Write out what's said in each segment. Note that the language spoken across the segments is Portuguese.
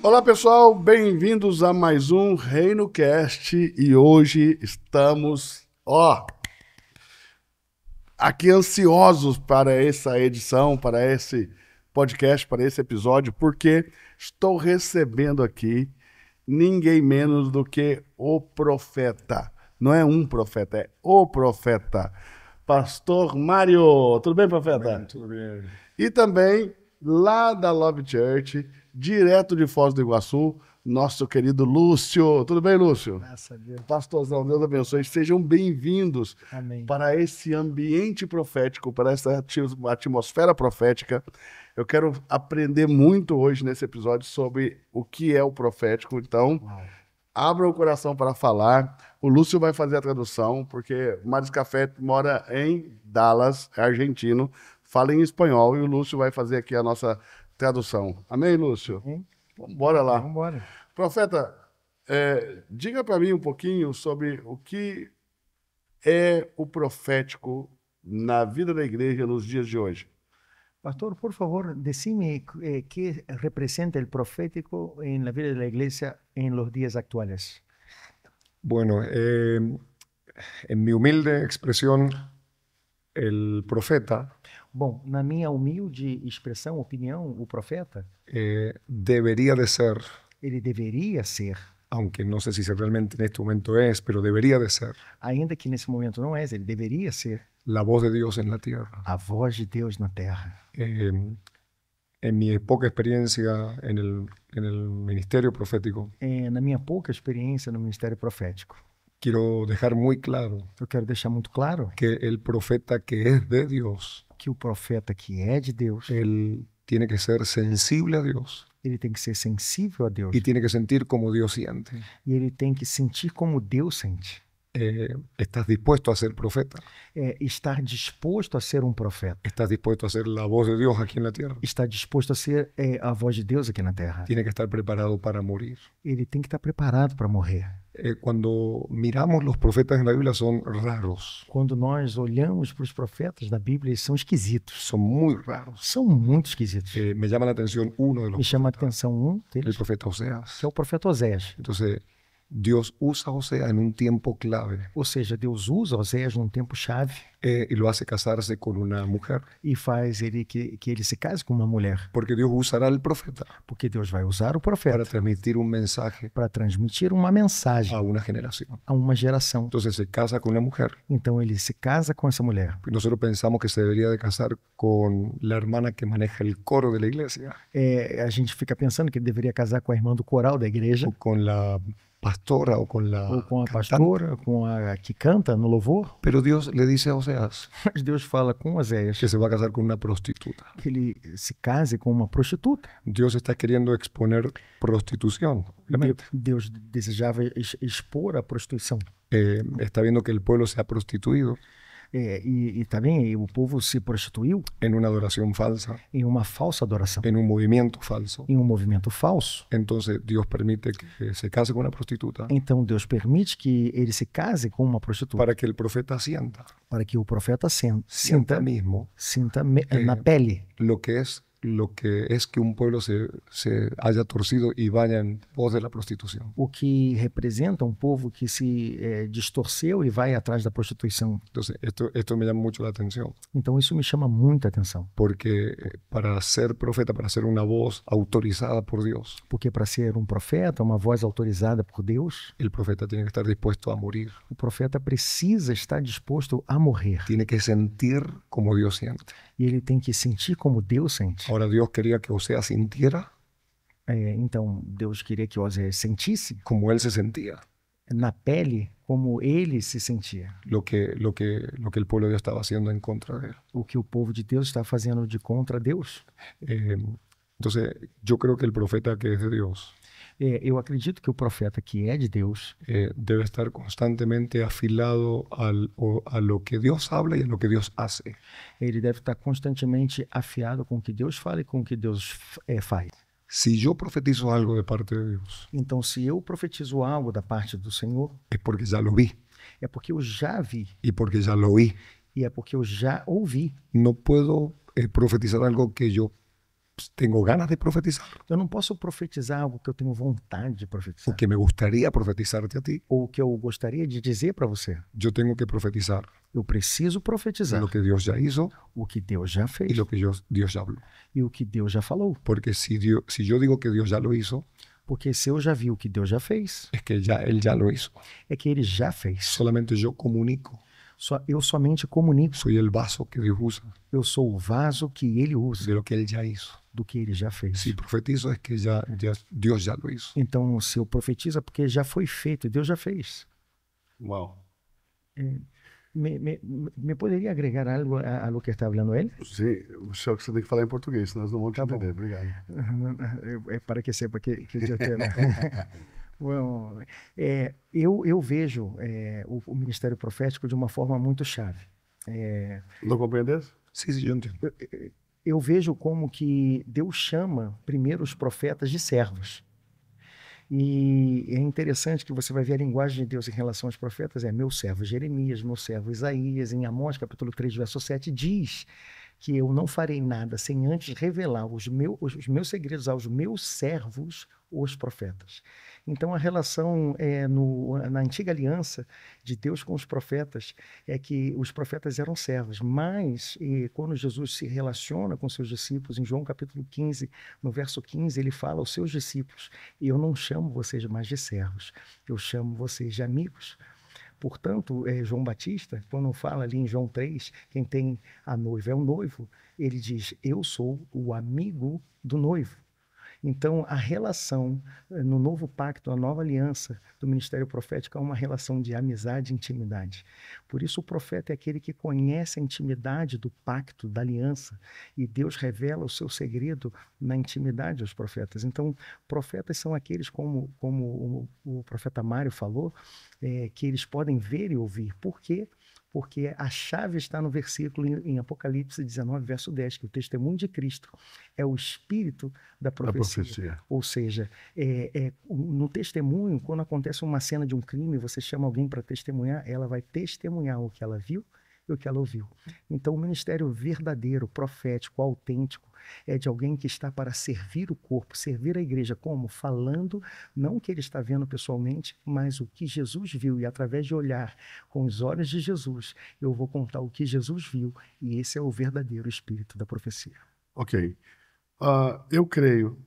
Olá pessoal, bem-vindos a mais um Reino Cast e hoje estamos, aqui ansiosos para essa edição, para esse podcast, para esse episódio, porque estou recebendo aqui ninguém menos do que o profeta. Não é um profeta, é o profeta. Pastor Mário. Tudo bem, profeta? Tudo bem. E também, lá da Love Church, direto de Foz do Iguaçu, nosso querido Lúcio. Tudo bem, Lúcio? Graças a Deus. Pastorzão, Deus abençoe. Sejam bem-vindos para esse ambiente profético, para essa atmosfera profética. Eu quero aprender muito hoje nesse episódio sobre o que é o profético. Então, abra o coração para falar. O Lúcio vai fazer a tradução, porque Maris Café mora em Dallas, é argentino, fala em espanhol e o Lúcio vai fazer aqui a nossa tradução. Amém, Lúcio? Bora lá. Vamos embora. Profeta, diga para mim um pouquinho sobre o que é o profético na vida da igreja nos dias de hoje. Pastor, por favor, decime qué representa el profético en la vida de la iglesia en los días actuales. Bueno, en mi humilde expresión, el profeta Bom, na minha humilde expressão, opinião, o profeta, debería de ser, ele deveria ser, aunque no sé si realmente en este momento es, pero debería de ser ainda que nesse momento não é, ele deveria ser la voz de Dios en la tierra. a voz de Deus na terra. En mi poca experiencia en el ministerio profético, Na minha pouca experiência no ministério profético, quiero dejar muy claro eu quero deixar muito claro que el profeta que es de Dios, que o profeta que é de Deus, él tiene que ser sensible a Dios ele tem que ser sensível a Deus y tiene que sentir como Dios siente. e ele tem que sentir como Deus sente. ¿Estás dispuesto a ser profeta? Estar disposto a ser um profeta. ¿Estás dispuesto a ser la voz de Dios aquí en la tierra? Está disposto a ser a voz de Deus aqui na terra. Tiene que estar preparado para morir. Ele tem que estar preparado para morrer. Cuando miramos los profetas en la Biblia son raros, Quando nós olhamos para os profetas da Bíblia, eles são esquisitos. son muy raros. São muito esquisitos. Me llama la atención uno de Me los chama a profetas, atenção um el deles, profeta Oseas. que é o profeta Oséias. Entonces, Dios usa a Oseas en un tiempo clave Ou seja, Deus usa Oséias num tempo-chave y lo hace casarse con una mujer, e faz ele que ele se case com uma mulher. porque Dios usará al profeta Porque Deus vai usar o para profeta transmitir un mensaje para transmitir uma mensagem a una generación. a uma geração. Entonces se casa con una mujer. Então ele se casa com essa mulher. Nosotros pensamos que se debería de casar con la hermana que maneja el coro de la iglesia, A gente fica pensando que ele deveria casar com a irmã do coral da igreja, o con la pastora o con la ou com a cantante. pastora, com a que canta no louvor. Pero Dios le dice a Oseas Mas Deus fala com Oséias que se va a casar con una prostituta. que ele se case com uma prostituta. Dios está queriendo exponer prostitución, obviamente. Deus desejava expor a prostituição. Está viendo que el pueblo se ha prostituido E também o povo se prostituiu en una adoración falsa, em uma falsa adoração, en un movimiento falso. em um movimento falso. Entonces Dios permite que se case con una prostituta Então Deus permite que ele se case com uma prostituta para que el profeta sienta para que o profeta sienta sinta mismo na pele lo que es que un pueblo se haya torcido y vaya en pos de la prostitución. o que representa um povo que se distorceu e vai atrás da prostituição. Entonces, esto me llama mucho la atención, Então isso me chama muita atenção, porque para ser profeta, para ser una voz autorizada por Dios, porque para ser um profeta, uma voz autorizada por Deus, el profeta tiene que estar dispuesto a morir, o profeta precisa estar disposto a morrer. tiene que sentir como Dios siente. E ele tem que sentir como Deus sente. Ahora Dios quería que Oseas sintiera Então Deus queria que Oséias sentisse como él se sentía, na pele como ele se sentia, lo que el pueblo de Dios estaba haciendo en contra de él. o que o povo de Deus está fazendo de contra Deus. Entonces, yo creo que el profeta que es de Dios Eu acredito que o profeta que é de Deus debe estar constantemente afilado a lo que Dios habla y a lo que Dios hace. ele deve estar constantemente afiado com o que Deus fala e com o que Deus faz. Si yo profetizo algo de parte de Dios, Então, se eu profetizo algo da parte do Senhor, es porque ya lo vi é porque eu já vi y porque ya lo oí. e é porque eu já ouvi. No puedo profetizar algo que yo tengo ganas de profetizar. Eu não posso profetizar algo que eu tenho vontade de profetizar. O que me gustaría profetizarte a ti. Ou que eu gostaria de dizer para você. Yo tengo que profetizar Eu preciso profetizar lo que Dios ya hizo o que Deus já fez y lo que Dios ya habló. e o que Deus já falou. Porque si yo digo que Dios ya lo hizo, Porque se eu já vi o que Deus já fez, es que Él ya lo hizo. é que Ele já fez. Solamente yo comunico. Eu somente comunico. Soy el vaso que Dios usa Eu sou o vaso que Ele usa de lo que Él ya hizo. do que Ele já fez. Si profetizo es que Dios ya lo hizo. Então, se eu profetizo é porque já foi feito, Deus já fez. Uau. Me poderia agregar algo a lo que está falando ele? Sim, só que você tem que falar em português, senão nós não vamos te entender. Bom. Obrigado. É para que sepa que eu tenho. Bom, eu vejo o ministério profético de uma forma muito chave. Não compreendes? Sí, yo entiendo. Eu vejo como que Deus chama primeiro os profetas de servos. E é interessante que você vai ver a linguagem de Deus em relação aos profetas, meu servo Jeremias, meu servo Isaías, em Amós capítulo 3, verso 7, diz que eu não farei nada sem antes revelar os meus segredos aos meus servos, os profetas. Então a relação na antiga aliança de Deus com os profetas é que os profetas eram servos, mas quando Jesus se relaciona com seus discípulos, em João capítulo 15, no verso 15, ele fala aos seus discípulos: eu não chamo vocês mais de servos, eu chamo vocês de amigos. Portanto, João Batista, quando fala ali em João 3, quem tem a noiva é o noivo, ele diz: eu sou o amigo do noivo. Então, a relação no novo pacto, a nova aliança do ministério profético é uma relação de amizade e intimidade. Por isso, o profeta é aquele que conhece a intimidade do pacto, da aliança, e Deus revela o seu segredo na intimidade aos profetas. Então, profetas são aqueles, como o profeta Mário falou, que eles podem ver e ouvir. Por quê? Porque a chave está no versículo em Apocalipse 19, verso 10, que o testemunho de Cristo é o espírito da profecia. Ou seja, no testemunho, quando acontece uma cena de um crime, você chama alguém para testemunhar, ela vai testemunhar o que ela viu e o que ela ouviu. Então, o ministério verdadeiro, profético, autêntico, é de alguém que está para servir o corpo, servir a igreja. Como? Falando, não o que ele está vendo pessoalmente, mas o que Jesus viu. E através de olhar com os olhos de Jesus, eu vou contar o que Jesus viu. E esse é o verdadeiro espírito da profecia. Ok. Eu creio.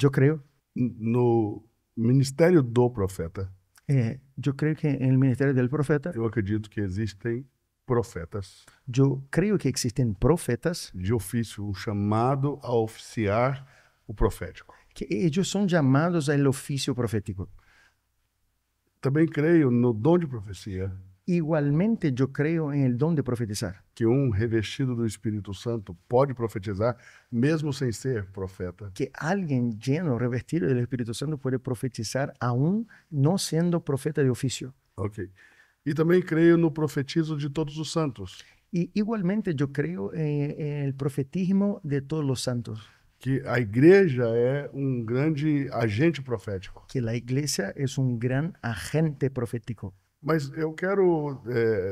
Eu creio. No ministério do profeta. Eu creio que no ministério do profeta. Eu acredito que existem profetas. Eu creio que existem profetas de ofício, chamado a oficiar o profético. Que eles são chamados ao ofício profético. Também creio no dom de profecia. Igualmente, eu creio no dom de profetizar. Que revestido do Espírito Santo pode profetizar, mesmo sem ser profeta. Que alguém lleno, revestido do Espírito Santo, pode profetizar, aún não sendo profeta de ofício. Ok. E também creio no profetismo de todos os santos. E igualmente eu creio no profetismo de todos os santos. Que a igreja é grande agente profético. Que a igreja é grande agente profético. Mas eu quero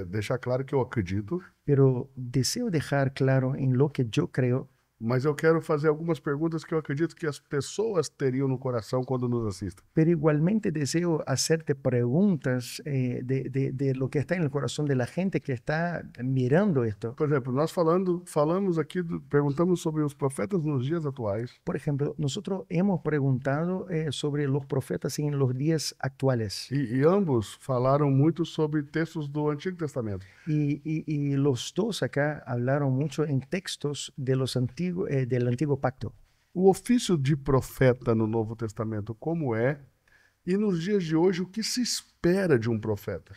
deixar claro que eu acredito. Pero deseo dejar claro em lo que eu creio. Mas eu quero fazer algumas perguntas que eu acredito que as pessoas teriam no coração quando nos assistem. Pero igualmente deseo hacerte preguntas de lo que está en el corazón de la gente que está mirando esto. Por exemplo, nós falamos aqui, perguntamos sobre os profetas nos dias atuais. Por ejemplo, nosotros hemos preguntado sobre los profetas en los días actuales. E ambos falaram muito sobre textos do Antigo Testamento. Y los dos acá hablaron mucho en textos de los antiguos del Antigo Pacto. O ofício de profeta no Novo Testamento, como é? E nos dias de hoje, o que se espera de profeta?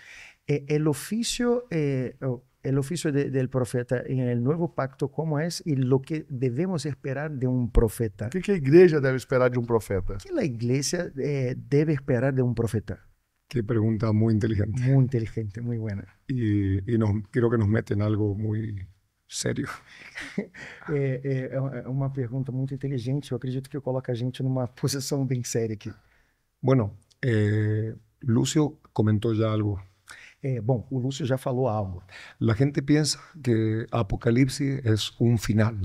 El oficio del profeta en el Nuevo Pacto, ¿cómo es? Y lo que debemos esperar de un profeta. O que a igreja deve esperar de profeta? ¿Qué la iglesia debe esperar de un profeta? Qué pregunta muy inteligente. Muy inteligente, muy buena. Y creo que nos mete en algo muy sério. É uma pergunta muito inteligente. Eu acredito que coloca a gente numa posição bem séria aqui. Bueno, Lúcio comentou já algo. Bom, o Lúcio já falou algo. La gente piensa que Apocalipsis es un final.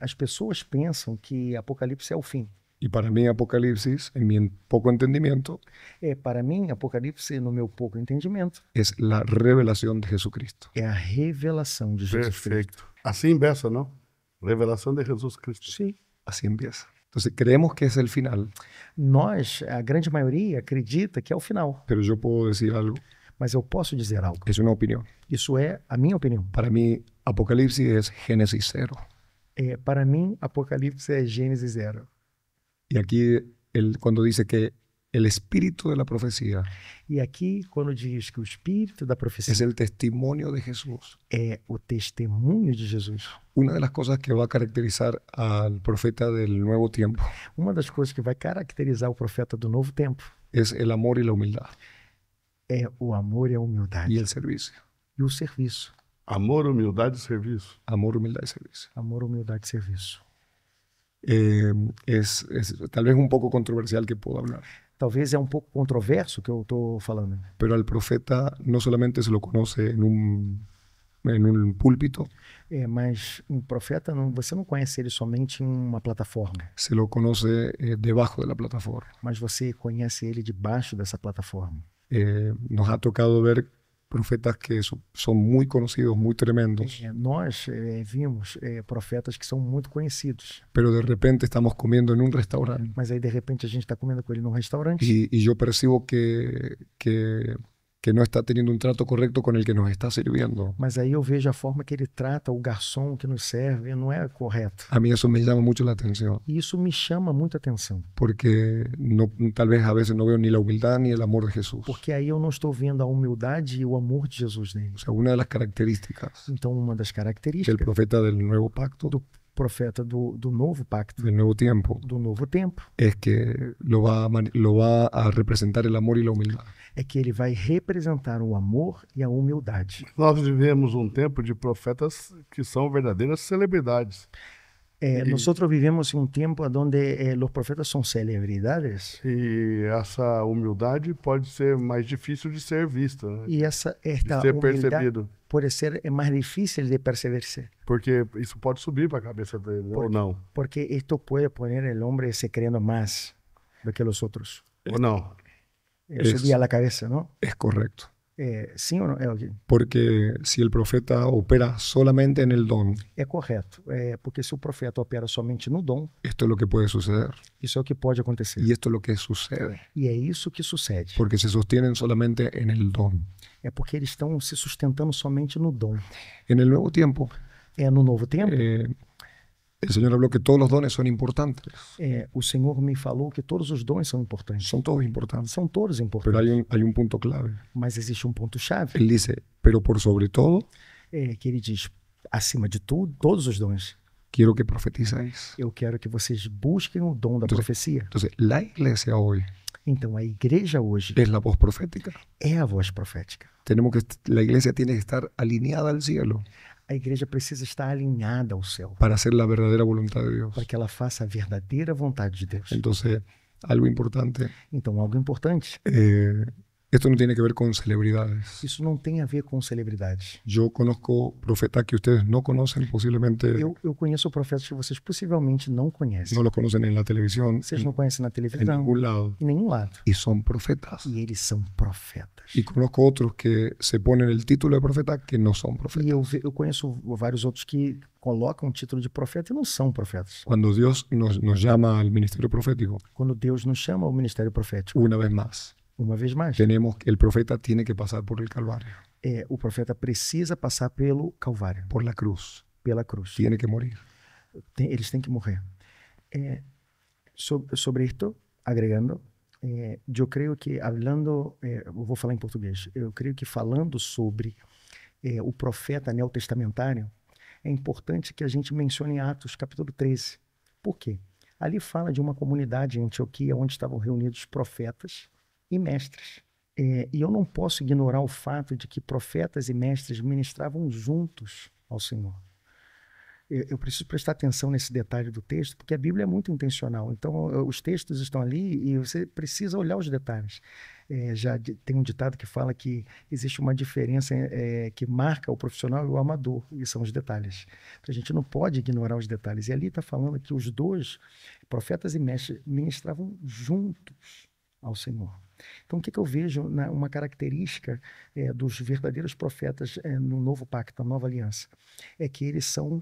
As pessoas pensam que Apocalipse é o fim. Y para mí Apocalipsis, en mi poco entendimiento, Para mim, Apocalipse, no meu pouco entendimento, es la revelación de Jesucristo. é a revelação de Jesus Cristo. Perfeito. Assim empieza, não? Revelação de Jesus Cristo. Sim. Así empieza. Entonces creemos que es el final, Nós, a grande maioria, acredita que é o final. pero yo puedo decir algo, Mas eu posso dizer algo. es una opinión. Isso é a minha opinião. Para mí Apocalipsis es Génesis 0. Para mim, Apocalipse é Gênesis 0. Y aquí cuando dice que el espíritu de la profecía E aqui, quando diz que o espírito da profecia es el testimonio de Jesús, é o testemunho de Jesus, una de las cosas que va a caracterizar al profeta del nuevo tiempo uma das coisas que vai caracterizar o profeta do novo tempo es el amor y la humildad é o amor e a humildade y el servicio. e o serviço. Amor, humildade e serviço. Amor, humildad y servicio. Amor, humildade e serviço. Es tal vez un poco controversial que puedo hablar, Talvez é um pouco controverso o que eu estou falando, pero al profeta no solamente se lo conoce en un púlpito, mas um profeta, você não conhece ele somente em uma plataforma, se lo conoce debajo de la plataforma. mas você conhece ele debaixo dessa plataforma. Nos ha tocado ver profetas que son muy conocidos, muy tremendos, Nós vimos profetas que são muito conhecidos, pero de repente estamos comiendo en un restaurante mas aí de repente a gente está comendo com ele num restaurante y yo percibo que no está teniendo un trato correcto con el que nos está sirviendo. mas aí eu vejo a forma que ele trata o garçom que nos serve, não é correto. A mí eso me llama mucho la atención, E isso me chama muita atenção, porque tal vez a veces no veo ni la humildad ni el amor de Jesús. porque aí eu não estou vendo a humildade e o amor de Jesus nele. O sea, una de las características Então, uma das del características profeta del nuevo pacto, do profeta do novo pacto, del nuevo tiempo, do novo tempo, es que lo va a representar el amor y la humildad. é que ele vai representar o amor e a humildade. Nós vivemos um tempo de profetas que são verdadeiras celebridades. Nosotros vivemos um tempo onde os profetas são celebridades E essa humildade pode ser mais difícil de ser vista, né? e esta De ser humildade percebido. pode ser mais difícil de perceberse, Porque isso pode subir para a cabeça dele, ou não. porque isto pode poner el hombre se creyendo más do que los otros. Ou não. Subir a la cabeza, ¿no? Es correcto. ¿Sí o no? Porque si el profeta opera solamente en el don, É correto, porque se o profeta opera somente no dom, esto es lo que puede suceder. isso é o que pode acontecer. Y esto es lo que sucede. E é isso que sucede. Porque se sostienen solamente en el don. É porque eles estão se sustentando somente no dom. En el nuevo tiempo, No novo tempo, el Señor habló que todos los dones son importantes. o Senhor me falou que todos os dons são importantes. Son todos importantes. São todos Pero importantes. hay un punto clave. Mas existe um ponto-chave, Él dice, pero por sobre todo, que ele diz, acima de tudo, todos os dons. quiero que profetizáis. Eu quero que vocês busquem o dom da Então, profecia. Entonces, la iglesia hoy Então, a igreja hoje es la voz profética. é a voz profética. La iglesia tiene que estar alineada al cielo A igreja precisa estar alinhada ao céu, para hacer la verdadera voluntad de Dios. para que ela faça a verdadeira vontade de Deus. Entonces, algo importante, Então, algo importante, esto no tiene que ver con celebridades. isso não tem a ver com celebridades. Yo conozco profetas que ustedes no conocen, posiblemente Eu conheço profetas que vocês possivelmente não conhecem. no los conocen en la televisión, Vocês não conhecem na en televisão, ningún lado, em nenhum lado. y son profetas. E eles são profetas. Y conozco otros que se ponen el título de profeta que no son E profetas. eu conheço vários outros que colocam o título de profeta e não são profetas. Cuando Dios nos llama al ministerio profético, Quando Deus nos chama ao ministério profético, una vez más, uma vez mais, el profeta tiene que pasar por el Calvario, o profeta precisa passar pelo Calvário, por la cruz, pela cruz. tiene que morir. Eles têm que morrer. Sobre isto, agregando, eu creio que eu vou falar em português, eu creio que falando sobre o profeta neotestamentário, é importante que a gente mencione Atos capítulo 13. Por quê? Ali fala de uma comunidade em Antioquia onde estavam reunidos profetas e mestres. E eu não posso ignorar o fato de que profetas e mestres ministravam juntos ao Senhor. eu preciso prestar atenção nesse detalhe do texto, porque a Bíblia é muito intencional. Então, os textos estão ali e você precisa olhar os detalhes. Tem um ditado que fala que existe uma diferença que marca o profissional e o amador, e são os detalhes. Então, a gente não pode ignorar os detalhes. E ali está falando que os dois, profetas e mestres, ministravam juntos ao Senhor. Então, o que eu vejo, uma característica dos verdadeiros profetas no novo pacto, na nova aliança, é que eles são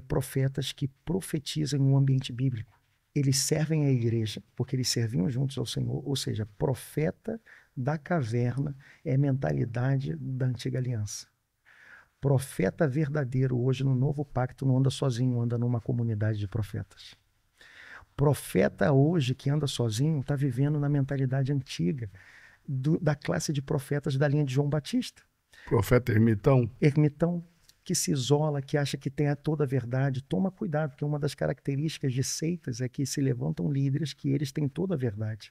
profetas que profetizam no ambiente bíblico. Eles servem à igreja, porque eles serviam juntos ao Senhor, ou seja, profeta da caverna é a mentalidade da antiga aliança. Profeta verdadeiro hoje no novo pacto não anda sozinho, anda numa comunidade de profetas. Profeta hoje que anda sozinho está vivendo na mentalidade antiga da classe de profetas da linha de João Batista. Profeta ermitão. Ermitão, que se isola, que acha que tem toda a verdade. Toma cuidado, porque uma das características de seitas é que se levantam líderes que eles têm toda a verdade.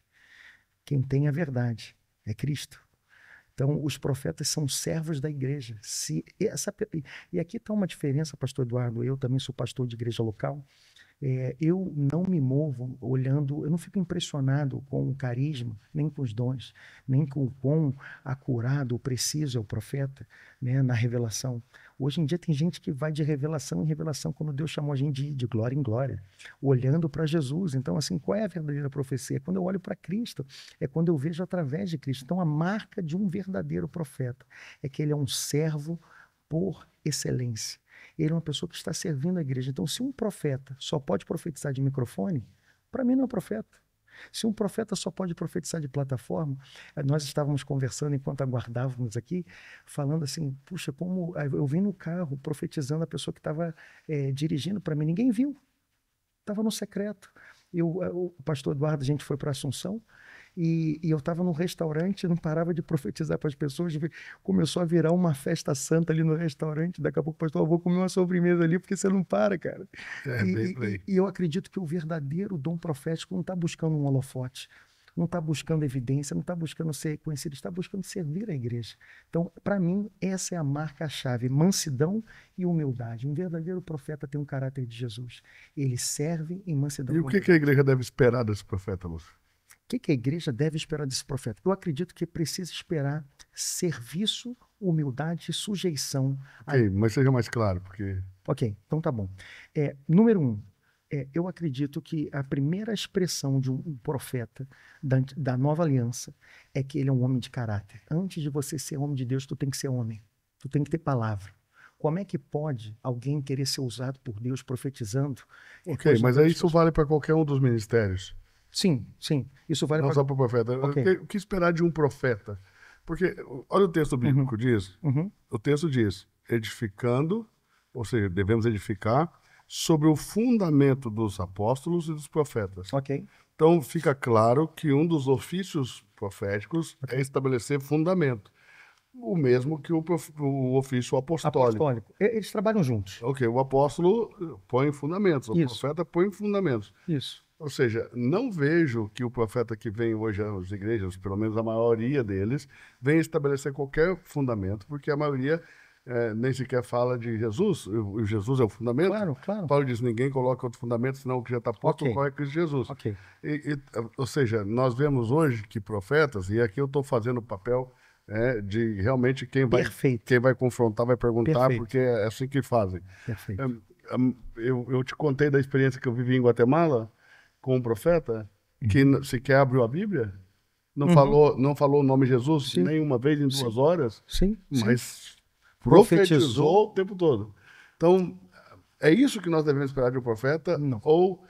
Quem tem a verdade é Cristo. Então, os profetas são servos da igreja. E aqui está uma diferença, pastor Eduardo, eu também sou pastor de igreja local. Eu não me movo olhando, eu não fico impressionado com o carisma, nem com os dons, nem com o quão acurado ou preciso é o profeta, né, na revelação. Hoje em dia tem gente que vai de revelação em revelação, quando Deus chamou a gente de glória em glória, olhando para Jesus. Então, assim, qual é a verdadeira profecia? Quando eu olho para Cristo, é quando eu vejo através de Cristo. Então, a marca de um verdadeiro profeta é que ele é um servo por excelência. Ele é uma pessoa que está servindo a igreja. Então, se um profeta só pode profetizar de microfone, para mim não é profeta. Se um profeta só pode profetizar de plataforma, nós estávamos conversando enquanto aguardávamos aqui, falando assim, puxa, como eu vim no carro profetizando a pessoa que estava dirigindo para mim, ninguém viu, estava no secreto. O pastor Eduardo, a gente foi para Assunção, e eu estava num restaurante, não parava de profetizar para as pessoas, começou a virar uma festa santa ali no restaurante, daqui a pouco, pastor, eu vou comer uma sobremesa ali, porque você não para, cara. E eu acredito que o verdadeiro dom profético não está buscando um holofote, não está buscando evidência, não está buscando ser conhecido, está buscando servir a igreja. Então, para mim, essa é a marca-chave, mansidão e humildade. Um verdadeiro profeta tem um caráter de Jesus. Ele serve em mansidão. E o que a igreja deve esperar desse profeta, Lúcio? O que a igreja deve esperar desse profeta? Eu acredito que precisa esperar serviço, humildade e sujeição. Ok, mas seja mais claro, porque... Ok, então tá bom. Número 1, eu acredito que a primeira expressão de um profeta da nova aliança é que ele é um homem de caráter. Antes de você ser homem de Deus, tu tem que ser homem. Tu tem que ter palavra. Como é que pode alguém querer ser usado por Deus profetizando? Ok, mas aí isso vale para qualquer um dos ministérios. Sim. Isso vale não só para o profeta. Okay. O que esperar de um profeta? Porque, olha o texto bíblico diz. O texto diz, edificando, ou seja, devemos edificar sobre o fundamento dos apóstolos e dos profetas. Ok. Então, fica claro que um dos ofícios proféticos é estabelecer fundamento. O mesmo que o ofício apostólico. Eles trabalham juntos. Ok, o apóstolo põe fundamentos, o profeta põe fundamentos. Isso. Ou seja, não vejo que o profeta que vem hoje às igrejas, pelo menos a maioria deles, venha estabelecer qualquer fundamento, porque a maioria nem sequer fala de Jesus. O Jesus é o fundamento. Claro. Paulo diz, ninguém coloca outro fundamento, senão o que já está posto é Cristo Jesus. Okay. Ou seja, nós vemos hoje que profetas, e aqui eu estou fazendo o papel de realmente quem vai confrontar, vai perguntar, Perfeito. Porque é assim que fazem. Perfeito. Eu te contei da experiência que eu vivi em Guatemala, com um profeta que sequer abriu a Bíblia, não falou o nome de Jesus nenhuma vez em 2 horas, mas profetizou o tempo todo. Então, é isso que nós devemos esperar de um profeta? Não. Ou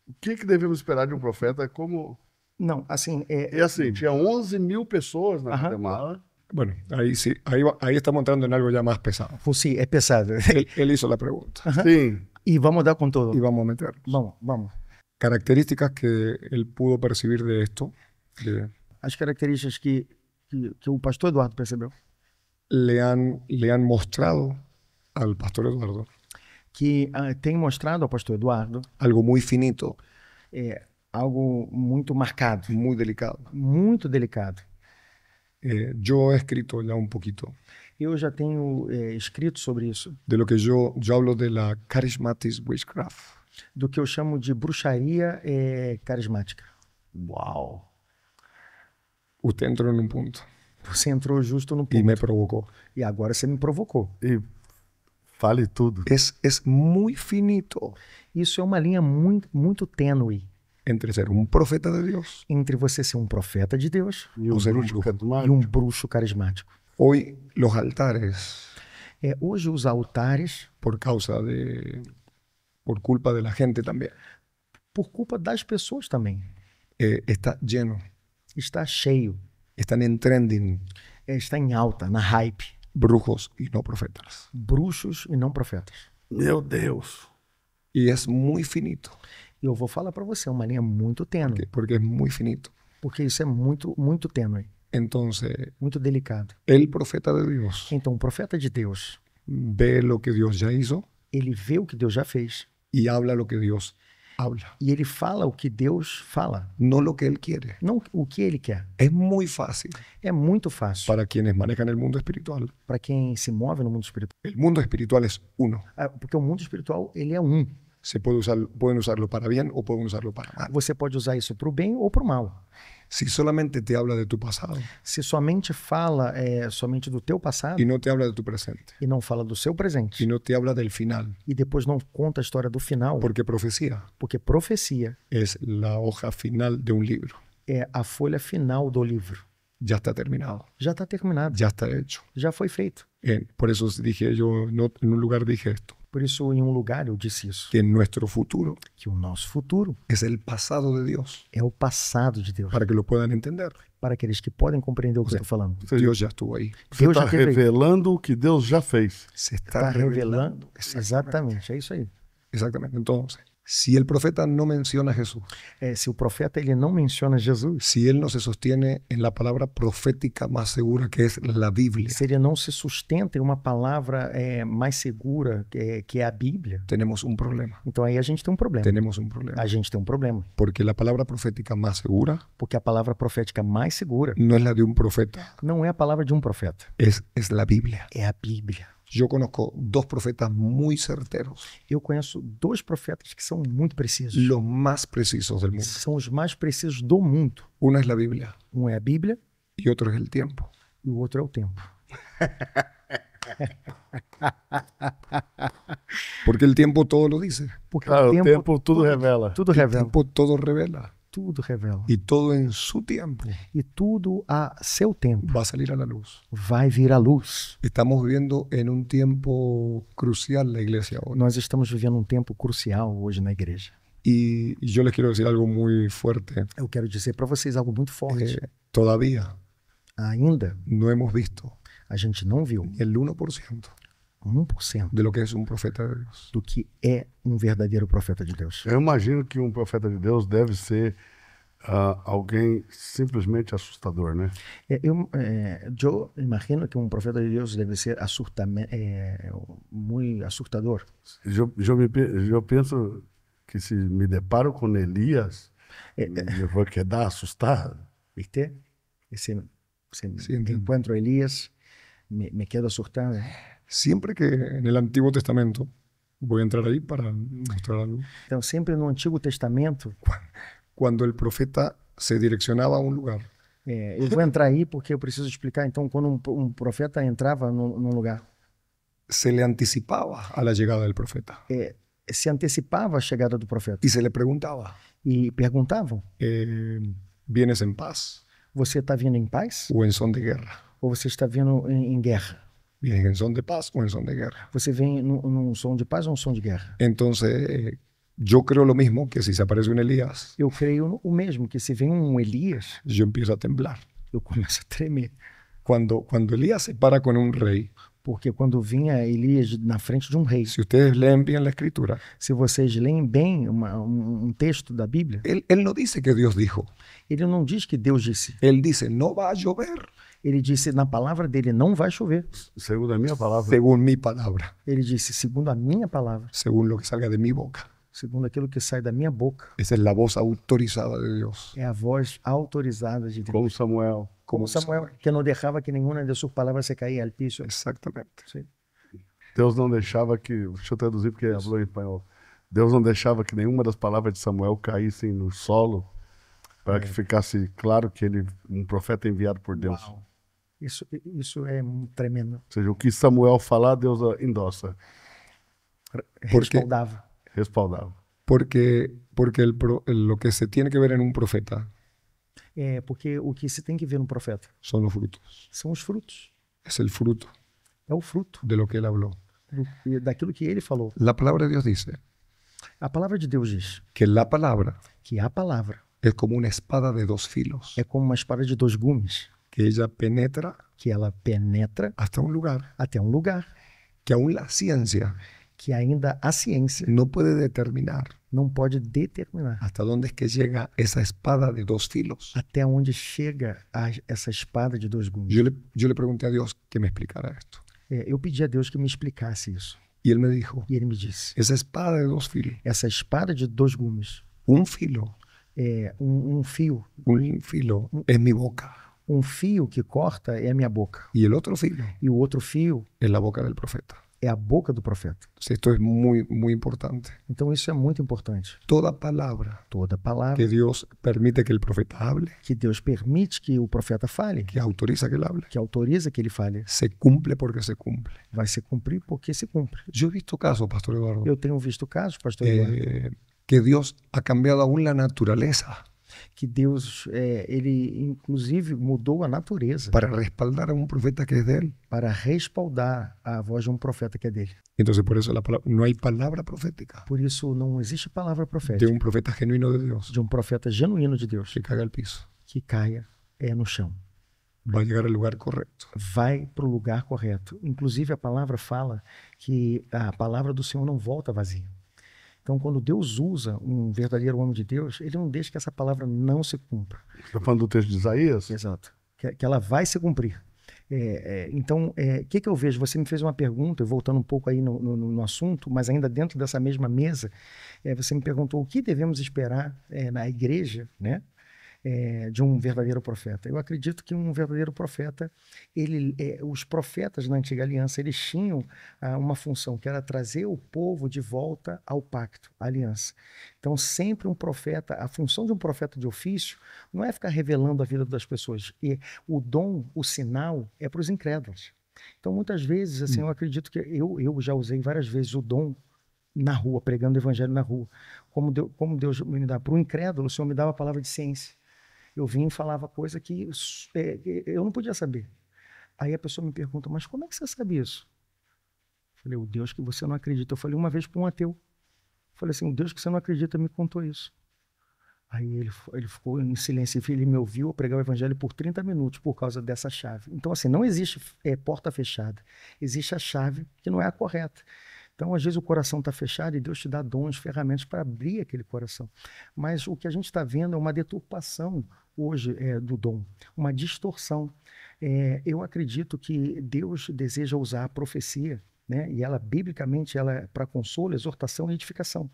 o que devemos esperar de um profeta? Como... Não, assim... tinha 11 mil pessoas na Guatemala. Bueno, ahí estamos entrando en algo ya más pesado. Pues sí, es pesado. Él hizo la pregunta. Sí. Y vamos a dar con todo. Y vamos a meternos. Vamos. Características que él pudo percibir de esto. As características que o pastor Eduardo percebeu. Le han mostrado al pastor Eduardo. Que tem mostrado ao pastor Eduardo. Algo muy finito. Algo muito marcado. Muy delicado. Muito delicado. Yo he escrito ya un poquito. Eu já tenho escrito sobre isso. De lo que yo hablo de la charismatic witchcraft. Do que eu chamo de bruxaria carismática. Uau! Usted entró en un punto. Você entrou justo no ponto. Y me provocó. E agora você me provocou. E fale tudo. Es muy finito Isso é uma linha muito, muito tênue entre ser un profeta de Dios entre você ser um profeta de Deus E o o ser um bruxo bruxo. e carismático. um bruxo carismático. Hoy los altares, Hoje os altares, por culpa de la gente también, por culpa das pessoas também, está lleno, está cheio, están en trending está em alta, na hype. brujos y no profetas. Bruxos e não profetas. Meu Deus! Y es muy finito, E eu vou falar para você, é uma linha muito tênue, porque es muy finito. porque isso é muito, muito tênue, Entonces, muito delicado. el profeta de Dios Então, o profeta de Deus, ve lo que Dios ya hizo ele vê o que Deus já fez y habla lo que Dios habla, e ele fala o que Deus fala, no lo que él quiere. não o que ele quer. Es muy fácil É muito fácil para quienes manejan el mundo espiritual. para quem se move no mundo espiritual. El mundo espiritual es uno. Porque o mundo espiritual, ele é um. Pueden usarlo para bien o pueden usarlo para mal. Você pode usar isso para o bem ou para o mal. Si solamente te habla de tu pasado Se somente fala somente do teu passado y no te habla de tu presente e não fala do seu presente y no te habla del final, e depois não conta a história do final, porque profecía porque profecia es la hoja final de un libro. é a folha final do livro. Ya está terminado, Já está terminado, ya está hecho. já foi feito. Por eso dije yo, en un lugar dije esto, Por isso, em um lugar eu disse isso, que nuestro futuro que o nosso futuro es el pasado de Dios, é o passado de Deus, para que lo puedan entender. para aqueles que podem compreender o que eu estou falando. Dios ya estuvo ahí. Você Deus está já teve aí. revelando o que Deus já fez. Se Está revelando. Exatamente, é isso aí. Exactamente. Entonces, si el profeta no menciona a Jesús, Se o profeta ele não menciona Jesus, si él no se sostiene en la palabra profética más segura que es la Biblia, se ele não se sustenta em uma palavra mais segura, que é a Bíblia, tenemos un problema. então aí a gente tem um problema. Tenemos un problema. A gente tem um problema, Porque la palabra profética más segura porque a palavra profética mais segura no es la de un profeta, não é a palavra de um profeta, es la Biblia. é a Bíblia. Yo conozco dos profetas muy certeros, Eu conheço 2 profetas que são muito precisos. los más precisos del mundo. São os mais precisos do mundo. Una es la Biblia Um é a Bíblia y otro es el tiempo. e o outro é o tempo. Porque el tiempo todo lo dice. Porque Claro, o o tempo tudo revela. tudo El revela. tiempo todo revela. Tudo revela. Y todo en su tiempo E tudo a seu tempo va a salir a la luz. vai vir à luz. Estamos viviendo en un tiempo crucial la iglesia ahora. Nós estamos vivendo um tempo crucial hoje na igreja. Y yo les quiero decir algo muy fuerte. Eu quero dizer para vocês algo muito forte. Todavía Ainda no hemos visto a gente não viu el 1% 1% de lo que es un profeta de Dios. do que é um verdadeiro profeta de Deus. Eu imagino que um profeta de Deus deve ser alguém simplesmente assustador, né? Eu imagino que um profeta de Deus deve ser muito assustador. Eu penso que se me deparo com Elias, eu vou quedar assustado. ¿Viste? Se Sí, entiendo. encuentro a Elías, me quedo asustado. Siempre que en el Antiguo Testamento, voy a entrar ahí para mostrar algo, Então, sempre no Antigo Testamento, cuando el profeta se direccionaba a un lugar, eu vou entrar aí porque eu preciso explicar. Então, quando um profeta entrava num lugar, se le anticipaba a la llegada del profeta se antecipava a chegada do profeta y se le preguntaba, e perguntavam: ¿vienes en paz você está vindo em paz o en son de guerra? ou você está vindo em guerra? ¿Vienes en son de paz o en son de guerra? Você vem num som de paz ou num som de guerra? Entonces, yo creo lo mismo, que si se aparece un Elías, Eu creio o mesmo, que se vem um Elias, yo empiezo a temblar. eu começo a tremer. Cuando Elías se para con un rey, Porque quando vinha Elias na frente de um rei, si ustedes leen bien la escritura, se vocês leem bem um texto da Bíblia, él no dice que Dios dijo, ele não diz que Deus disse. él dice, no va a llover, Ele disse na palavra dele, não vai chover. Segundo a minha palavra. según mi palabra, Ele disse, segundo a minha palavra, según lo que salga de mi boca. segundo aquilo que sai da minha boca. Esa es la voz autorizada de Dios. É a voz autorizada de Deus. Como Samuel. Como Samuel, que não deixava que nenhuma de suas palavras se caía al piso. Exactamente. Sim. Deus não deixava que... Deixa eu traduzir porque ele falou em espanhol. Deus não deixava que nenhuma das palavras de Samuel caíssem no solo para que ficasse claro que ele um profeta enviado por Deus. Uau. Isso é tremendo. Ou seja, o que Samuel falar, Deus endossa, Respaldava. respaldava. Porque lo que se tiene que ver en un profeta É, porque o que se tem que ver no profeta son los frutos. são os frutos. Es el fruto É o fruto de lo que él habló. daquilo que ele falou. La palabra de Dios dice A palavra de Deus diz que la palabra que a palavra es como una espada de dos filos, é como uma espada de dois gumes, que ella penetra que ela penetra hasta un lugar até um lugar que aún la ciencia que ainda a ciência no puede determinar não pode determinar hasta dónde es que llega esa espada de dos filos. até onde chega essa espada de dois gumes. Yo le pregunté a Dios que me explicara esto. É, eu pedi a Deus que me explicasse isso. Y él me dijo, E ele me disse, esa espada de dos filos, essa espada de dois gumes, un filo um fio es mi boca um fio que corta é a minha boca. y el otro filo E o outro fio es la boca del profeta. é a boca do profeta. Entonces, esto es muy, muy importante. Então isso é muito importante. Toda palabra Toda palavra que Dios permite que el profeta hable, que Deus permite que o profeta fale, que autoriza que él hable, que autoriza que ele fale, se cumple porque se cumple. vai se cumprir porque se cumpre. Yo he visto casos, Pastor Eduardo, Eu tenho visto casos, pastor Eduardo, que Dios ha cambiado aún la naturaleza que Deus, ele inclusive mudou a natureza para respaldar a un profeta que es de él. para respaldar a voz de um profeta que é dele. Entonces, por eso no hay palabra profética Por isso não existe palavra de profética un profeta genuino de Dios de um profeta genuíno de Deus que caiga al piso. que caia no chão. Va a llegar al lugar correcto. Vai para o lugar correto. Inclusive a palavra fala que a palavra do Senhor não volta vazia. Então, quando Deus usa um verdadeiro homem de Deus, ele não deixa que essa palavra não se cumpra. Você está falando do texto de Isaías? Exato. Que ela vai se cumprir. Então, o que eu vejo? Você me fez uma pergunta, voltando um pouco aí no assunto, mas ainda dentro dessa mesma mesa, você me perguntou o que devemos esperar na igreja, né? De um verdadeiro profeta. Eu acredito que um verdadeiro profeta, os profetas na Antiga Aliança, eles tinham uma função, que era trazer o povo de volta ao pacto, à aliança. Então, sempre um profeta, a função de um profeta de ofício não é ficar revelando a vida das pessoas. E o dom, o sinal, é para os incrédulos. Então, muitas vezes, assim, eu acredito que eu já usei várias vezes o dom na rua, pregando o evangelho na rua. Como Deus me dá para o incrédulo, o Senhor me dava a palavra de ciência. Eu vinha e falava coisa que eu não podia saber. Aí a pessoa me pergunta, mas como é que você sabe isso? Eu falei, o Deus que você não acredita. Eu falei uma vez para um ateu. Eu falei assim, o Deus que você não acredita me contou isso. Aí ele ficou em silêncio, ele me ouviu eu pregar o evangelho por 30 minutos por causa dessa chave. Então, assim, não existe porta fechada. Existe a chave que não é a correta. Então, às vezes o coração está fechado e Deus te dá dons, ferramentas para abrir aquele coração. Mas o que a gente está vendo é uma deturpação hoje do dom, uma distorção. Eu acredito que Deus deseja usar a profecia, né? E ela, biblicamente, ela é para consolo, exortação e edificação.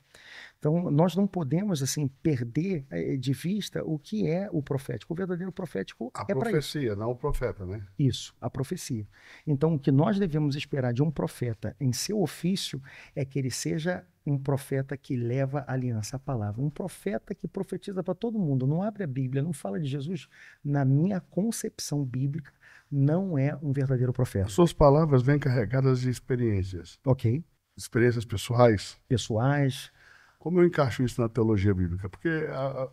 Então, nós não podemos assim perder de vista o que é o profético. O verdadeiro profético A é para isso. profecia, não o profeta, né? Isso, a profecia. Então, o que nós devemos esperar de um profeta em seu ofício é que ele seja um profeta que leva a aliança, a palavra. Um profeta que profetiza para todo mundo. Não abre a Bíblia, não fala de Jesus. Na minha concepção bíblica, não é um verdadeiro profeta. Suas palavras vêm carregadas de experiências. Ok? Experiências pessoais. Pessoais. Como eu encaixo isso na teologia bíblica? Porque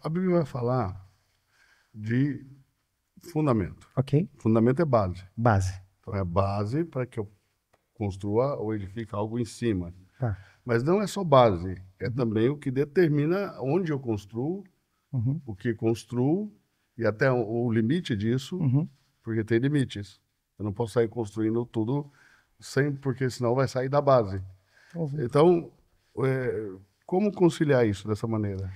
a Bíblia vai falar de fundamento. Ok? Fundamento é base. Base. Então é base para que eu construa ou edifique algo em cima. Tá. Mas não é só base, é também o que determina onde eu construo, o que construo e até o limite disso, porque tem limites. Eu não posso sair construindo tudo porque senão vai sair da base. Então, como conciliar isso dessa maneira?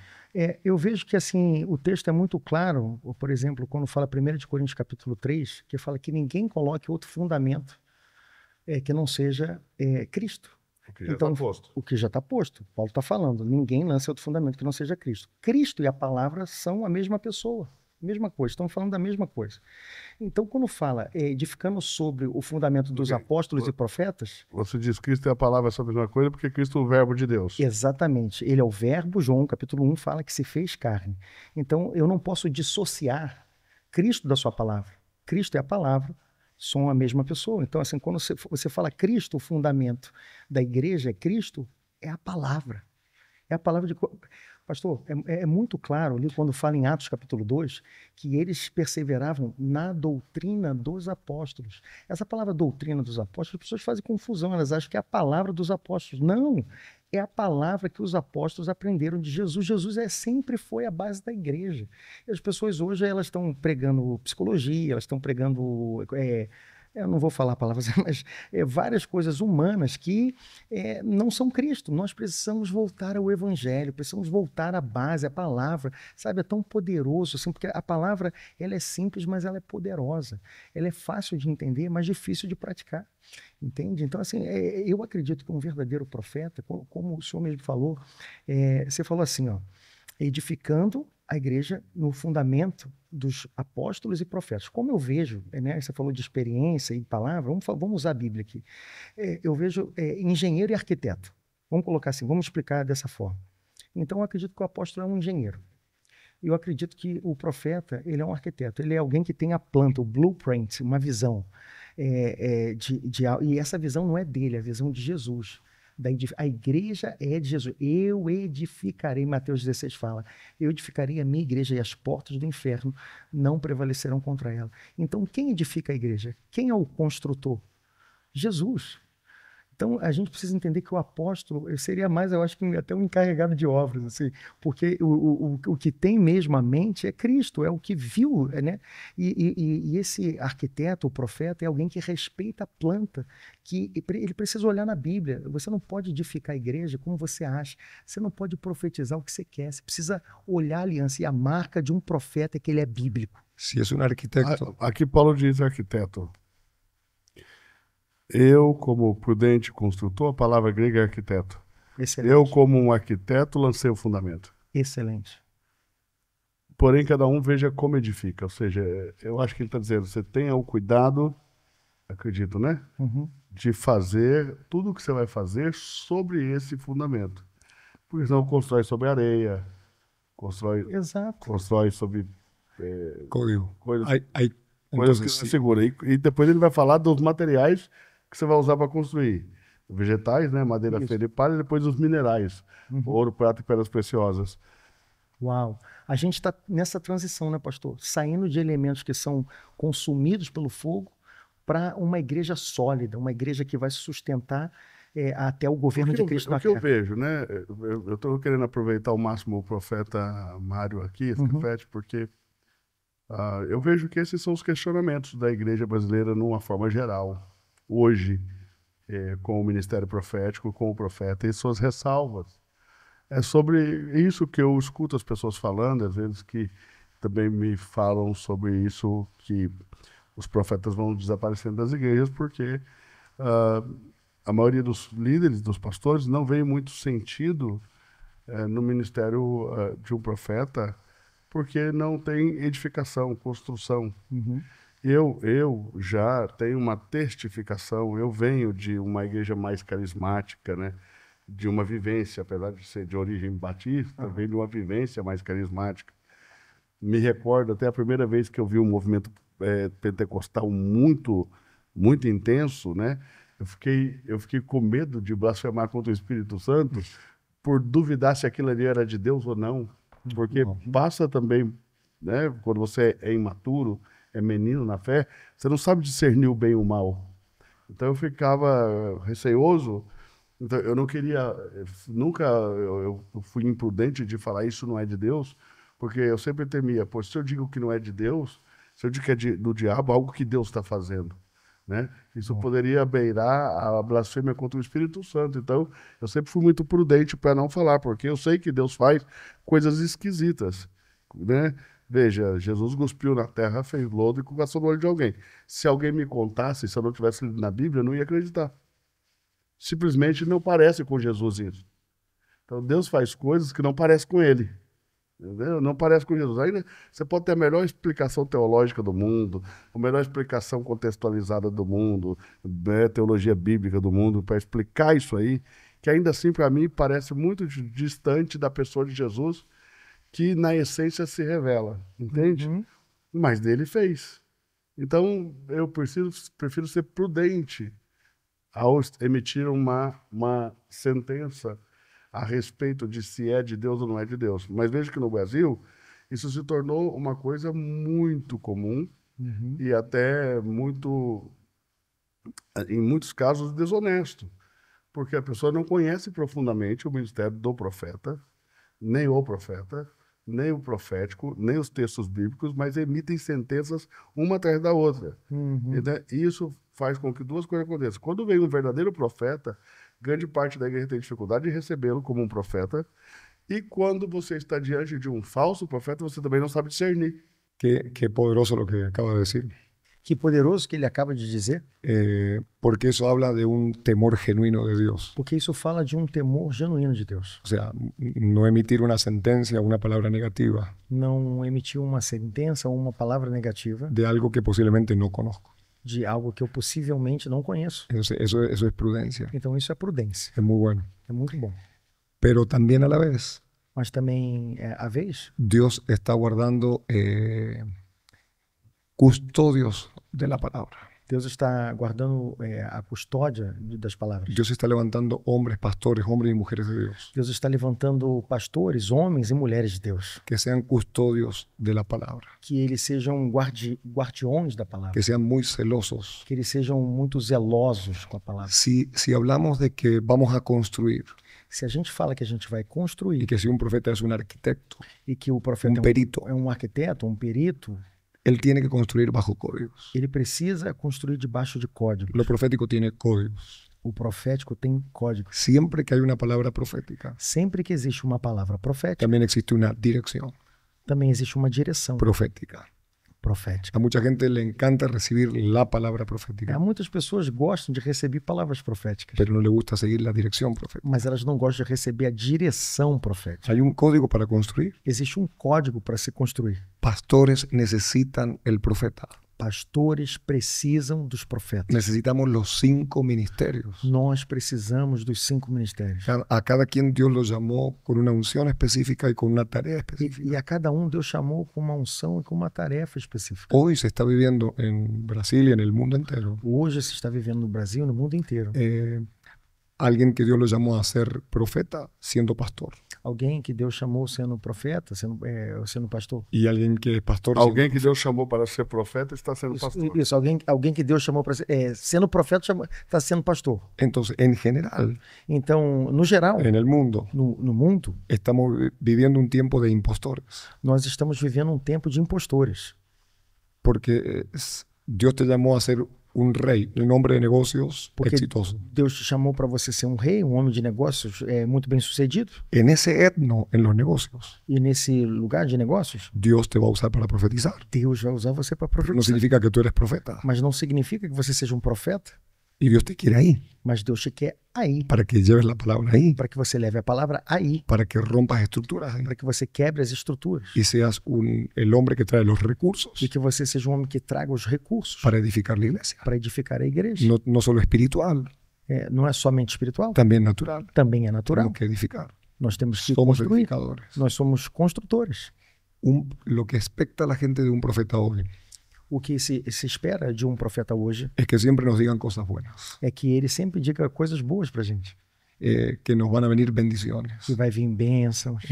Eu vejo que assim o texto é muito claro, por exemplo, quando fala 1 Coríntios capítulo 3, que fala que ninguém coloque outro fundamento que não seja Cristo. O que já está posto. O que já está posto. Paulo está falando. Ninguém lança outro fundamento que não seja Cristo. Cristo e a palavra são a mesma pessoa. Mesma coisa. Estão falando da mesma coisa. Então, quando fala edificando sobre o fundamento dos apóstolos e profetas... Você diz que Cristo e a palavra são a mesma coisa porque Cristo é o verbo de Deus. Exatamente. Ele é o verbo. João, capítulo 1, fala que se fez carne. Então, eu não posso dissociar Cristo da sua palavra. Cristo é a palavra. São a mesma pessoa. Então, assim, quando você fala Cristo, o fundamento da igreja é Cristo, é a palavra. É a palavra de... Pastor, é muito claro ali quando fala em Atos capítulo 2, que eles perseveravam na doutrina dos apóstolos. Essa palavra doutrina dos apóstolos, as pessoas fazem confusão, elas acham que é a palavra dos apóstolos. Não, é a palavra que os apóstolos aprenderam de Jesus. Jesus sempre foi a base da igreja. E as pessoas hoje, elas estão pregando psicologia, elas estão pregando... eu não vou falar palavras, mas várias coisas humanas que não são Cristo. Nós precisamos voltar ao Evangelho, precisamos voltar à base, à palavra, sabe? É tão poderoso, assim, porque a palavra ela é simples, mas ela é poderosa. Ela é fácil de entender, mas difícil de praticar, entende? Então, assim, eu acredito que um verdadeiro profeta, como o senhor mesmo falou, você falou assim, ó, edificando a igreja no fundamento dos apóstolos e profetas. Como eu vejo, né, você falou de experiência e palavra, vamos usar a Bíblia aqui. Eu vejo engenheiro e arquiteto. Vamos colocar assim, vamos explicar dessa forma. Então, eu acredito que o apóstolo é um engenheiro. Eu acredito que o profeta, ele é um arquiteto. Ele é alguém que tem a planta, o blueprint, uma visão. E essa visão não é dele, é a visão de Jesus. A igreja é de Jesus. Eu edificarei, Mateus 16 fala, eu edificarei a minha igreja e as portas do inferno não prevalecerão contra ela. Então, quem edifica a igreja? Quem é o construtor? Jesus. Então, a gente precisa entender que o apóstolo seria mais, eu acho que até um encarregado de obras, assim, porque o que tem mesmo a mente é Cristo, é o que viu, né? E esse arquiteto, o profeta, é alguém que respeita a planta, que ele precisa olhar na Bíblia. Você não pode edificar a igreja como você acha, você não pode profetizar o que você quer, você precisa olhar a aliança, e a marca de um profeta é que ele é bíblico. Se é um arquiteto. Aqui Paulo diz arquiteto. Eu, como prudente construtor, a palavra grega é arquiteto. Excelente. Eu, como um arquiteto, lancei o fundamento. Excelente. Porém, cada um veja como edifica. Ou seja, eu acho que ele está dizendo, você tenha o cuidado, acredito, né? Uhum. De fazer tudo o que você vai fazer sobre esse fundamento. Porque senão constrói sobre areia, constrói sobre código. Coisas que não é segura. E depois ele vai falar dos materiais que você vai usar para construir. Vegetais, né? Madeira, feira e palha, e depois os minerais. Ouro, prata e pedras preciosas. Uau! A gente está nessa transição, né, pastor? Saindo de elementos que são consumidos pelo fogo para uma igreja sólida, uma igreja que vai se sustentar até o governo de Cristo na terra. O que eu vejo, né? Eu estou querendo aproveitar ao máximo o profeta Mário aqui, porque eu vejo que esses são os questionamentos da igreja brasileira numa forma geral. Hoje, com o ministério profético, com o profeta, e suas ressalvas. É sobre isso que eu escuto as pessoas falando, às vezes que também me falam sobre isso, que os profetas vão desaparecendo das igrejas, porque a maioria dos líderes, dos pastores, não vê muito sentido no ministério de um profeta, porque não tem edificação, construção. Eu já tenho uma testificação, eu venho de uma igreja mais carismática, né? De uma vivência, apesar de ser de origem batista, venho de uma vivência mais carismática. Me recordo até a primeira vez que eu vi um movimento pentecostal muito, muito intenso, né? Eu fiquei com medo de blasfemar contra o Espírito Santo por duvidar se aquilo ali era de Deus ou não. Porque passa também, né? Quando você é imaturo, é menino na fé, você não sabe discernir o bem e o mal. Então eu ficava receoso, então eu não queria, nunca eu fui imprudente de falar isso não é de Deus, porque eu sempre temia, se eu digo que não é de Deus, se eu digo que é do diabo, algo que Deus está fazendo, né? Isso poderia beirar a blasfêmia contra o Espírito Santo. Então eu sempre fui muito prudente para não falar, porque eu sei que Deus faz coisas esquisitas, né? Veja, Jesus cuspiu na terra, fez lodo e passou no olho de alguém. Se alguém me contasse, se eu não tivesse lido na Bíblia, eu não ia acreditar. simplesmente não parece com Jesus isso. Então Deus faz coisas que não parecem com ele. Entendeu? Não parece com Jesus. Aí você pode ter a melhor explicação teológica do mundo, a melhor explicação contextualizada do mundo, né, teologia bíblica do mundo, para explicar isso aí, que ainda assim, para mim, parece muito distante da pessoa de Jesus, que na essência se revela, entende? Uhum. Mas dele fez. Então, eu prefiro ser prudente ao emitir uma sentença a respeito de se é de Deus ou não é de Deus. Mas veja que no Brasil, isso se tornou uma coisa muito comum e até muito, em muitos casos, desonesto. Porque a pessoa não conhece profundamente o ministério do profeta, nem o profeta, nem o profético, nem os textos bíblicos, mas emitem sentenças uma atrás da outra. E isso faz com que duas coisas aconteçam. Quando vem um verdadeiro profeta, grande parte da igreja tem dificuldade de recebê-lo como um profeta. E quando você está diante de um falso profeta, você também não sabe discernir. Qué poderoso lo que acaba de decir. Que poderoso que ele acaba de dizer. Porque eso habla de un temor genuino de Dios. Porque isso fala de um temor genuíno de Deus. O sea, no emitir una sentencia, una palabra negativa. Não emitir uma sentença ou uma palavra negativa. De algo que posiblemente no conozco. De algo que eu possivelmente não conheço. Eso es prudencia. Então isso é prudência. Es muy bueno. É muito bom. Pero también a la vez, mas também, à vez, Dios está guardando custodios de la palabra. Deus está guardando a custódia das palavras. Dios está levantando hombres, pastores, hombres y mujeres de Dios. Deus está levantando pastores, homens e mulheres de Deus. Que sean custodios de la palabra. Que eles sejam guardiões da palavra. Que sean muy celosos. Que eles sejam muito zelosos com a palavra. Si hablamos de que vamos a construir. Se a gente fala que a gente vai construir. Y que si un profeta es un arquitecto. E que o profeta é um arquiteto, um perito. Él tiene que construir bajo códigos. Ele precisa construir debaixo de códigos. Lo profético tiene códigos. O profético tem códigos. Siempre que hay una palabra profética. Sempre que existe uma palavra profética. También existe una dirección. Também existe uma direção. Profética. Profética. A mucha gente le encanta recibir la palabra profética. Muitas pessoas gostam de receber palavras proféticas. Pero no le gusta seguir la dirección profética. Mas elas não gostam de receber a direção profética. Hay un código para construir. Existe um código para se construir. Pastores necesitan el profeta. Pastores precisam dos profetas. Necesitamos los 5 ministerios. Nós precisamos dos 5 ministérios. A cada quien Dios lo llamó con una unción específica y con una tarea específica. E a cada Deus chamou com uma unção e com uma tarefa específica. Hoy se está viviendo en Brasil y en el mundo entero. Hoje se está vivendo no Brasil e no mundo inteiro. Alguien que Dios lo llamó a ser profeta siendo pastor. Alguém que Deus chamou sendo profeta, sendo pastor. E alguém que é pastor. Alguém que Deus chamou para ser profeta está sendo pastor. Isso, alguém que Deus chamou para ser, sendo profeta está sendo pastor. Então, em geral. Então, no geral. No mundo. No mundo. Estamos vivendo um tempo de impostores. Nós estamos vivendo um tempo de impostores. Porque Deus te chamou a ser um rei, um homem de negócios exitoso. Deus te chamou para você ser um rei, um homem de negócios muito bem sucedido. En ese etno, en los negocios. E nesse lugar de negócios, Dios te va a usar para profetizar. Deus vai usar você para profetizar. No significa que tú eres profeta. Mas não significa que você seja um profeta. Y Dios te quiere ahí. Mas Deus te quer aí. Para que lleves la palabra ahí. Para que você leve a palavra aí. Para que rompas estructuras ahí. Para que você quebre as estruturas. Y seas el hombre que trae los recursos. E que você seja um homem que traga os recursos. Para edificar la iglesia. Para edificar a igreja. No solo espiritual. Não é somente espiritual. Também natural. Também é natural. Temos que edificar. Nós temos que Somos construir. edificadores. Nós somos construtores. Lo que expecta la gente de un profeta hoy. O que se espera de um profeta hoje es que siempre nos digan cosas buenas. É que ele sempre diga coisas boas para a gente. Que nos van a venir bendiciones. Que vai vir bênçãos.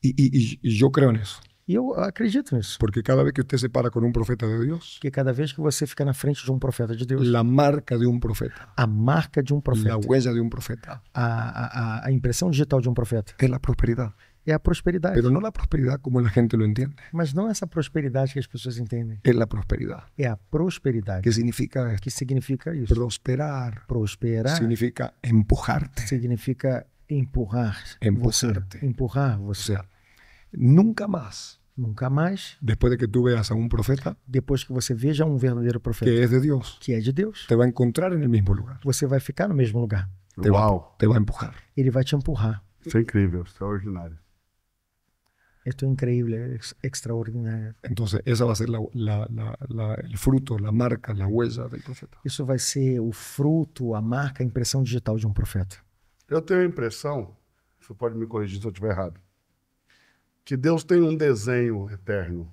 Y yo creo en eso. E eu acredito nisso. Porque cada vez que usted se para con un profeta de Dios, porque cada vez que você fica na frente de um profeta de Deus, la marca de un profeta, a marca de um profeta, la huella de un profeta, a impressão digital de um profeta, es la prosperidad. É a prosperidade. Pero no la prosperidad como la gente lo entiende. Mas não essa prosperidade que as pessoas entendem. Es la prosperidad. É a prosperidade. ¿Qué significa esto? Que significa isso? Prosperar. Prosperar. Significa empujarte. Significa empurrar. Empujarte. Você. Empurrar você. O sea, nunca más. Nunca mais. Después de que tú veas a un profeta. Depois que você veja um verdadeiro profeta. Que es de Dios. Que é de Deus. Te va a encontrar en el mismo lugar. Você vai ficar no mesmo lugar. te va a empujar. Ele vai te empurrar. Isso é incrível, extraordinário. Esto es increíble, es extraordinario. Entonces, esa va a ser el fruto, la marca, la huella del profeta. Isso vai ser o fruto, a marca, a impressão digital de um profeta. Eu tenho a impressão, você pode me corrigir se eu estiver errado, que Deus tem um desenho eterno.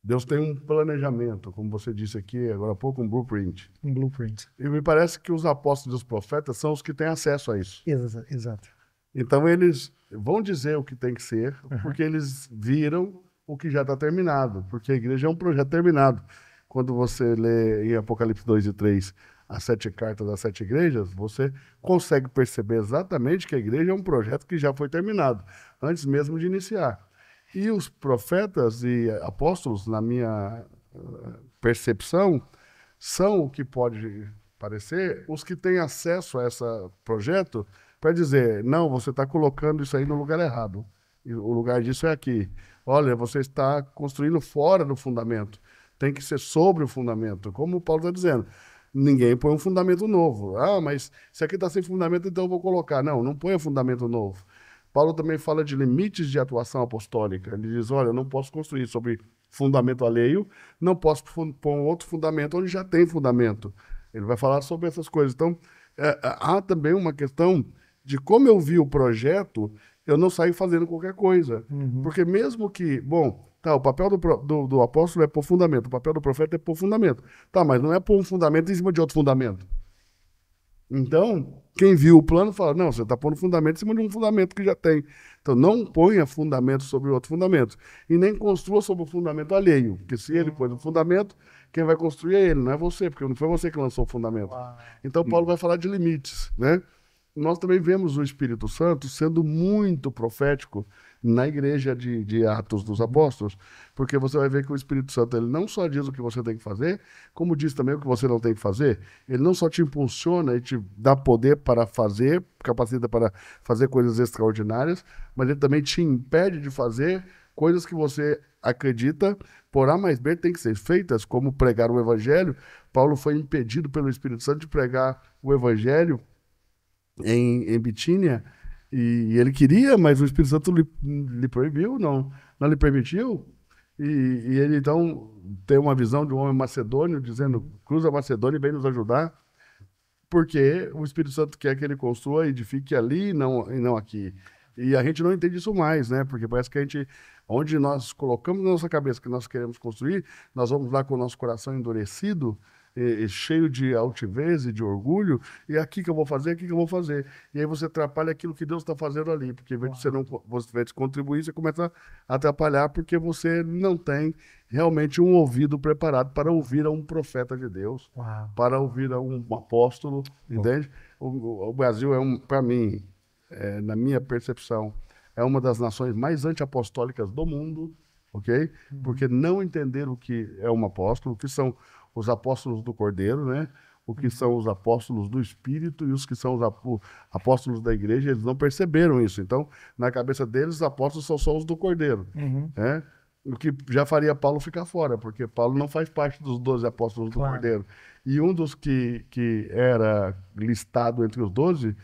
Deus tem um planejamento, como você disse aqui agora há pouco, um blueprint. Um blueprint. E me parece que os apóstolos e os profetas são os que têm acesso a isso. Exato. Então eles vão dizer o que tem que ser, porque eles viram o que já está terminado, porque a igreja é um projeto terminado. Quando você lê em Apocalipse 2 e 3 as 7 cartas das 7 igrejas, você consegue perceber exatamente que a igreja é um projeto que já foi terminado, antes mesmo de iniciar. E os profetas e apóstolos, na minha percepção, são o que pode parecer os que têm acesso a esse projeto para dizer, não, você está colocando isso aí no lugar errado. E o lugar disso é aqui. Olha, você está construindo fora do fundamento. Tem que ser sobre o fundamento. Como o Paulo está dizendo, ninguém põe um fundamento novo. Ah, mas se aqui está sem fundamento, então eu vou colocar. Não, não põe fundamento novo. Paulo também fala de limites de atuação apostólica. Ele diz, olha, eu não posso construir sobre fundamento alheio, não posso pôr um outro fundamento onde já tem fundamento. Ele vai falar sobre essas coisas. Então, há também uma questão de como eu vi o projeto, eu não saio fazendo qualquer coisa. Porque mesmo que, bom, tá, o papel do apóstolo é pôr fundamento, o papel do profeta é pôr fundamento. Tá, mas não é pôr um fundamento em cima de outro fundamento. Então, quem viu o plano fala, não, você está pondo fundamento em cima de um fundamento que já tem. Então, não ponha fundamento sobre outro fundamento. E nem construa sobre o fundamento alheio. Porque se ele pôs o fundamento, quem vai construir é ele, não é você, porque não foi você que lançou o fundamento. Então, Paulo vai falar de limites, né? Nós também vemos o Espírito Santo sendo muito profético na igreja de Atos dos Apóstolos, porque você vai ver que o Espírito Santo ele não só diz o que você tem que fazer, como diz também o que você não tem que fazer. Ele não só te impulsiona e te dá poder para fazer, capacita para fazer coisas extraordinárias, mas ele também te impede de fazer coisas que você acredita, por A mais B, tem que ser feitas, como pregar o Evangelho. Paulo foi impedido pelo Espírito Santo de pregar o Evangelho em Bitínia, e ele queria, mas o Espírito Santo lhe proibiu, não lhe permitiu, e ele então tem uma visão de um homem macedônio, dizendo, cruza a Macedônia e vem nos ajudar, porque o Espírito Santo quer que ele construa e edifique ali e não aqui. E a gente não entende isso mais, né? Porque parece que a gente, onde nós colocamos na nossa cabeça que nós queremos construir, nós vamos lá com o nosso coração endurecido, cheio de altivez e de orgulho, e aqui que eu vou fazer, aqui que eu vou fazer. E aí você atrapalha aquilo que Deus está fazendo ali, porque em vez de você contribuir, você começa a atrapalhar porque você não tem realmente um ouvido preparado para ouvir a um profeta de Deus, para ouvir a um apóstolo, entende? O Brasil para mim, na minha percepção, é uma das nações mais anti-apostólicas do mundo, ok? Porque não entender o que é um apóstolo, o que são os apóstolos do Cordeiro, né? O que são os apóstolos do Espírito e os que são os apóstolos da igreja, eles não perceberam isso. Então, na cabeça deles, os apóstolos são só os do Cordeiro. Né? O que já faria Paulo ficar fora, porque Paulo não faz parte dos 12 apóstolos do Cordeiro. E um dos que era listado entre os 12,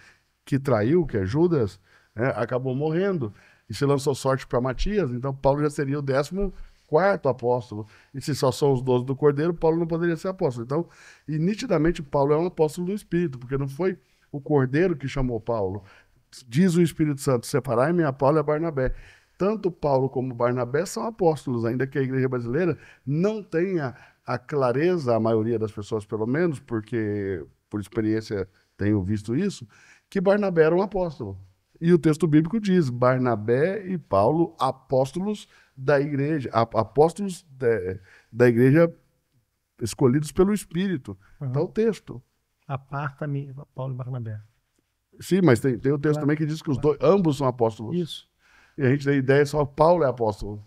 que traiu, que é Judas, né? Acabou morrendo e se lançou sorte para Matias, então Paulo já seria o 14º apóstolo. E se só são os 12 do Cordeiro, Paulo não poderia ser apóstolo. Então, e nitidamente Paulo é um apóstolo do Espírito, porque não foi o Cordeiro que chamou Paulo. Diz o Espírito Santo, separai-me a Paulo e a Barnabé. Tanto Paulo como Barnabé são apóstolos, ainda que a igreja brasileira não tenha a clareza, a maioria das pessoas pelo menos, porque por experiência tenho visto isso, que Barnabé era um apóstolo. E o texto bíblico diz, Barnabé e Paulo, apóstolos da igreja, apóstolos da igreja escolhidos pelo Espírito. Então o texto. Aparta-me, Paulo e Barnabé. Sim, mas tem o texto também que diz que os dois, ambos são apóstolos. Isso. E a gente tem a ideia só Paulo é apóstolo.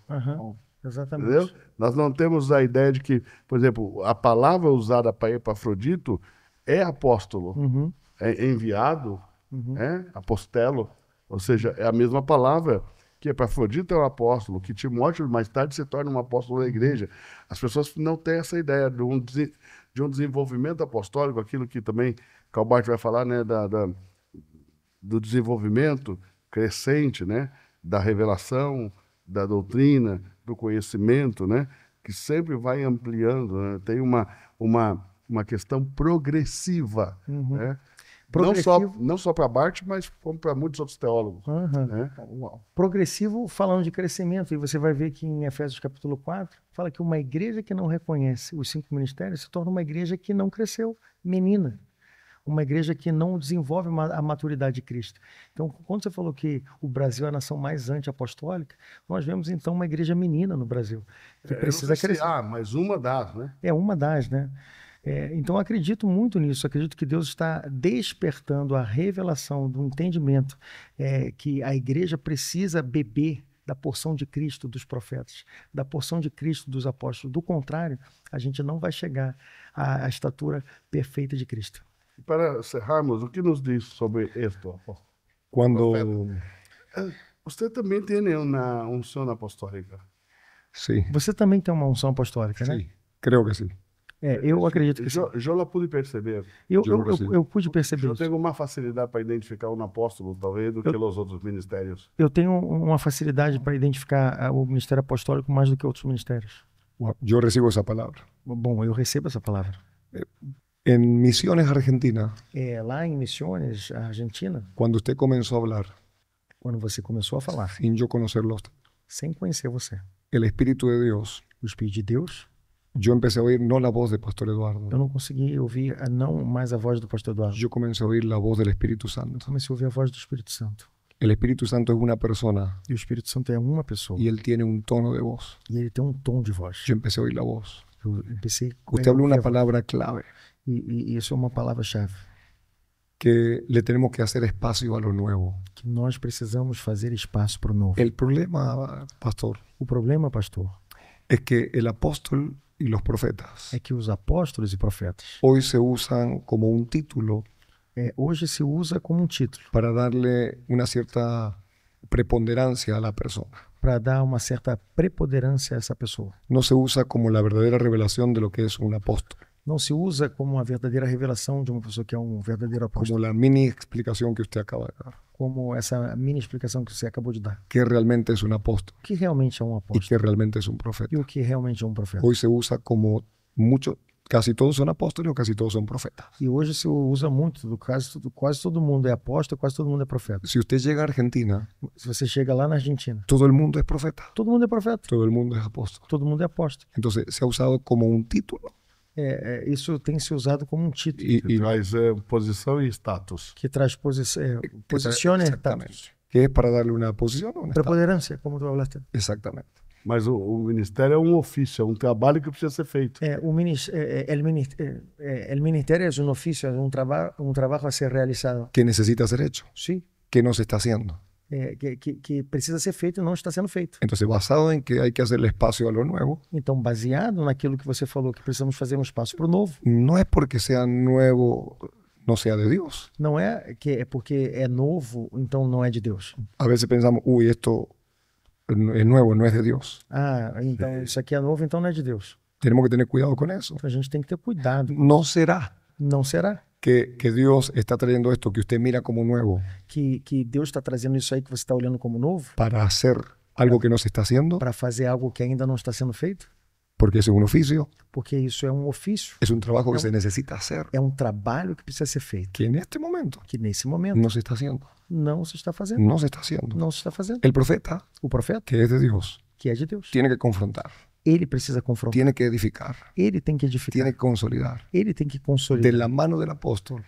Exatamente. Entendeu? Nós não temos a ideia de que, por exemplo, a palavra usada para Epafrodito é apóstolo, é enviado, apostelo, ou seja, é a mesma palavra que Epafrodito é um apóstolo, que Timóteo mais tarde se torna um apóstolo da igreja. As pessoas não têm essa ideia de um desenvolvimento apostólico, aquilo que também Calbart vai falar, né, do desenvolvimento crescente, né, da revelação, da doutrina, do conhecimento, né, que sempre vai ampliando, né? Tem uma questão progressiva, né? Não só para Barth, mas como para muitos outros teólogos. Né? Progressivo, falando de crescimento, e você vai ver que em Efésios capítulo 4, fala que uma igreja que não reconhece os 5 ministérios se torna uma igreja que não cresceu, menina. Uma igreja que não desenvolve a maturidade de Cristo. Então, quando você falou que o Brasil é a nação mais anti-apostólica, nós vemos então uma igreja menina no Brasil, que precisa crescer. Mas uma das, né? É uma das, né? Então, acredito muito nisso. Acredito que Deus está despertando a revelação do entendimento que a igreja precisa beber da porção de Cristo dos profetas, da porção de Cristo dos apóstolos. Do contrário, a gente não vai chegar à estatura perfeita de Cristo. Para encerrarmos, o que nos diz sobre esto, apóstolo? Cuando... Você também tem uma unção apostólica. Sí. Você também tem uma unção apostólica, né? Sí, creo que sí. Eu acredito que sim. Eu lá pude perceber. Eu pude perceber isso. Eu tenho uma facilidade para identificar um apóstolo, talvez, do que os outros ministérios. Eu tenho uma facilidade para identificar o ministério apostólico mais do que outros ministérios. Yo recibo esa palabra. Bom, eu recebo essa palavra. En Misiones Argentina, lá em Misiones, Argentina, cuando usted comenzó a hablar, quando você começou a falar, sin yo conocerlo a usted, sem conhecer você, el Espíritu de Dios, o Espírito de Deus, yo empecé a oír no la voz del Pastor Eduardo. Eu não consegui ouvir não mais a voz do Pastor Eduardo. Yo comencé a oír la voz del Espíritu Santo. Comecei a ouvir a voz do Espírito Santo. El Espíritu Santo es una persona. E o Espírito Santo é uma pessoa. Y él tiene un tono de voz. E ele tem um tom de voz. Yo empecé a oír la voz. Eu empecei Usted habló una palabra clave. E isso é uma palavra-chave. Que le tenemos que hacer espacio a lo nuevo. Que nós precisamos fazer espaço para o novo. El problema, pastor, o problema, pastor, es que el apóstol y los profetas é que os apóstolos e profetas hoy se usan como un título hoje se usa como um título para darle una cierta preponderancia a la persona. Para dar uma certa preponderância a essa pessoa. No se usa como la verdadera revelación de lo que es un apóstol. Não se usa como a verdadeira revelação de uma pessoa que é um verdadeiro apóstolo. Como la mini explicación que usted acaba de dar. Como essa mini explicação que você acabou de dar. Que realmente es un apóstol. O que realmente é um apóstolo. Y que realmente es un profeta. E o que realmente é um profeta. Hoy se usa como casi todos son apóstoles o casi todos son profetas. E hoje se usa muito, quase todo mundo é apóstolo, quase todo mundo é profeta. Si usted llega a Argentina, se você chega lá na Argentina, todo el mundo es profeta. Todo mundo é profeta. Todo el mundo es apóstolo. Todo mundo é apóstolo. Entonces se ha usado como un título. Isso tem se usado como um título. Que traz posição e status. Que traz posição e status. Que es para darle una posición o una preponderância, como tu falaste. Exactamente. Mas o ministério é um ofício, é um trabalho que precisa ser feito. O ministério é um ofício, é um trabalho a ser realizado. Que necesita ser hecho. Sí. Que no se está haciendo. Que precisa ser feito e não está sendo feito. Entonces, basado en que hay que hacerle espacio a lo nuevo. Então, baseado naquilo que você falou, que precisamos fazer um espaço para o novo. No es porque sea nuevo, no sea de Dios. Não é que é porque é novo, então não é de Deus. A veces pensamos, esto es nuevo, no es de Dios. Então isso aqui é novo, então não é de Deus. Tenemos que tener cuidado con eso. Então, a gente tem que ter cuidado. No será. Não será. Que Dios está trayendo esto que usted mira como nuevo. Que Deus está trazendo isso aí que você está olhando como novo. Para hacer algo que no se está haciendo. Para fazer algo que ainda não está sendo feito. Porque es un oficio. Porque isso é um ofício. Es un trabajo que se necesita hacer. É um trabalho que precisa ser feito. Que en este momento. Que nesse momento. No se está haciendo. Não se está fazendo. No se está haciendo. Não se está fazendo. El profeta. O profeta. Que es de Dios. Que é de Deus. Tiene que confrontar. Ele precisa confrontar. Tiene que edificar. Ele tem que edificar. Tiene que consolidar. Ele tem que consolidar. De la mano del apóstol.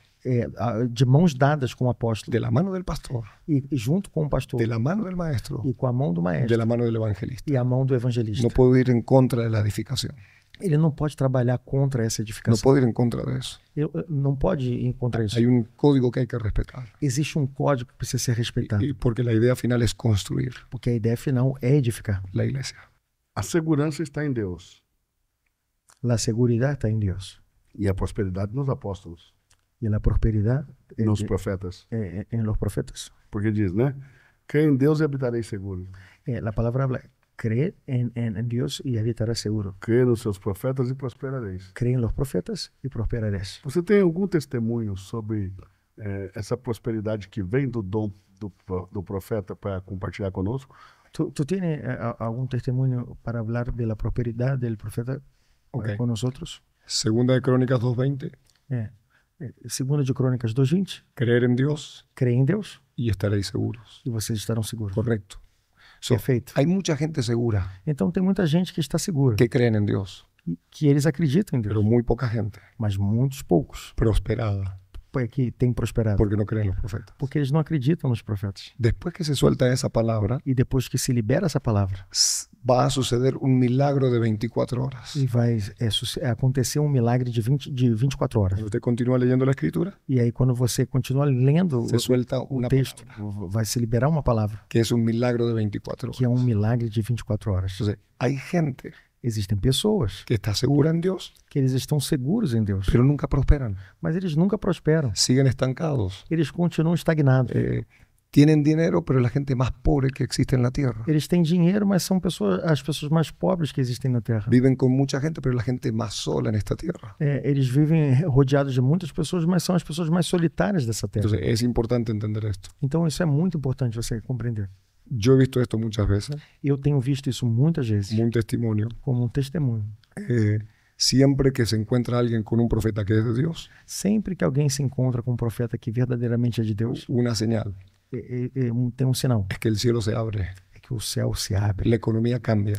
De mãos dadas com o apóstolo. De la mano del pastor. E junto com o pastor. De la mano del maestro. E com a mão do maestro. De la mano del evangelista. E a mão do evangelista. No puedo ir en contra de la edificación. Ele não pode trabalhar contra essa edificação. No puedo ir en contra de eso. Não pode ir contra isso. Hay un código que hay que respetar. Existe um código que precisa ser respeitado. Y porque la idea final es construir. Porque a ideia final é edificar. La iglesia. A segurança está em Deus. A segurança está em Deus. E a prosperidade nos apóstolos. E a prosperidade nos profetas. Em los profetas. Porque diz, né? Creio em Deus e habitarei seguro. A palavra habla, Cree en Dios y habitarás seguro. Crê nos seus profetas e prosperareis. Cree en los profetas y prosperarás. Você tem algum testemunho sobre essa prosperidade que vem do dom do profeta para compartilhar conosco? ¿Tú tienes algún testimonio para hablar de la prosperidad del profeta con nosotros? Segunda de Crónicas 2:20. Segunda de Crônicas 2:20. Creer en Dios Creia em Deus y estaréis seguros. e vocês estarão seguros. Correcto. Perfeito. Hay mucha gente segura Então tem muita gente que está segura, que creen en Dios, que eles acreditam em Deus, pero muy poca gente mas muitos poucos prosperada que têm prosperado, porque no creen en los profetas. porque eles não acreditam nos profetas. Después que se suelta esa palabra, E depois que se libera essa palavra, va a suceder un milagro de 24 horas. e vai acontecer um milagre de 24 horas. Cuando usted continúa leyendo la escritura, E aí quando você continua lendo se suelta o una texto, palabra, vai se liberar uma palavra, que es un milagro de 24 horas. que é um milagre de 24 horas. Entonces, hay gente Existem pessoas que está segura en Dios, que eles estão seguros em Deus, pero nunca prosperan. mas eles nunca prosperam. Siguen estancados. Eles continuam estagnados. Tienen dinero, pero es la gente más pobre que existe en la tierra. Eles têm dinheiro, mas são as pessoas mais pobres que existem na Terra. Viven con mucha gente, pero es la gente más sola en esta tierra. Eles vivem rodeados de muitas pessoas, mas são as pessoas mais solitárias dessa Terra. Entonces, es importante entender esto. Então isso é muito importante você compreender. Yo he visto esto muchas veces, Eu tenho visto isso muitas vezes como un testimonio. como um testemunho. Siempre que se encuentra alguien con un profeta que es de Dios, Sempre que alguém se encontra com um profeta que verdadeiramente é de Deus, una señal tem um sinal. es que el cielo se abre, É que o céu se abre, la economía cambia,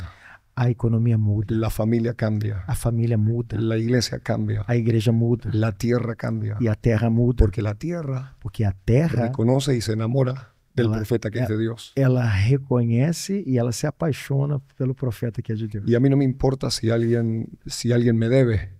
a economia muda, la familia cambia, a família muda, la iglesia cambia, a igreja muda la tierra cambia. e a terra muda. Porque la tierra Porque a terra, reconoce y se enamora del profeta que es de Dios. ela reconhece e ela se apaixona pelo profeta que é de Deus. Y a mí no me importa si alguien me debe,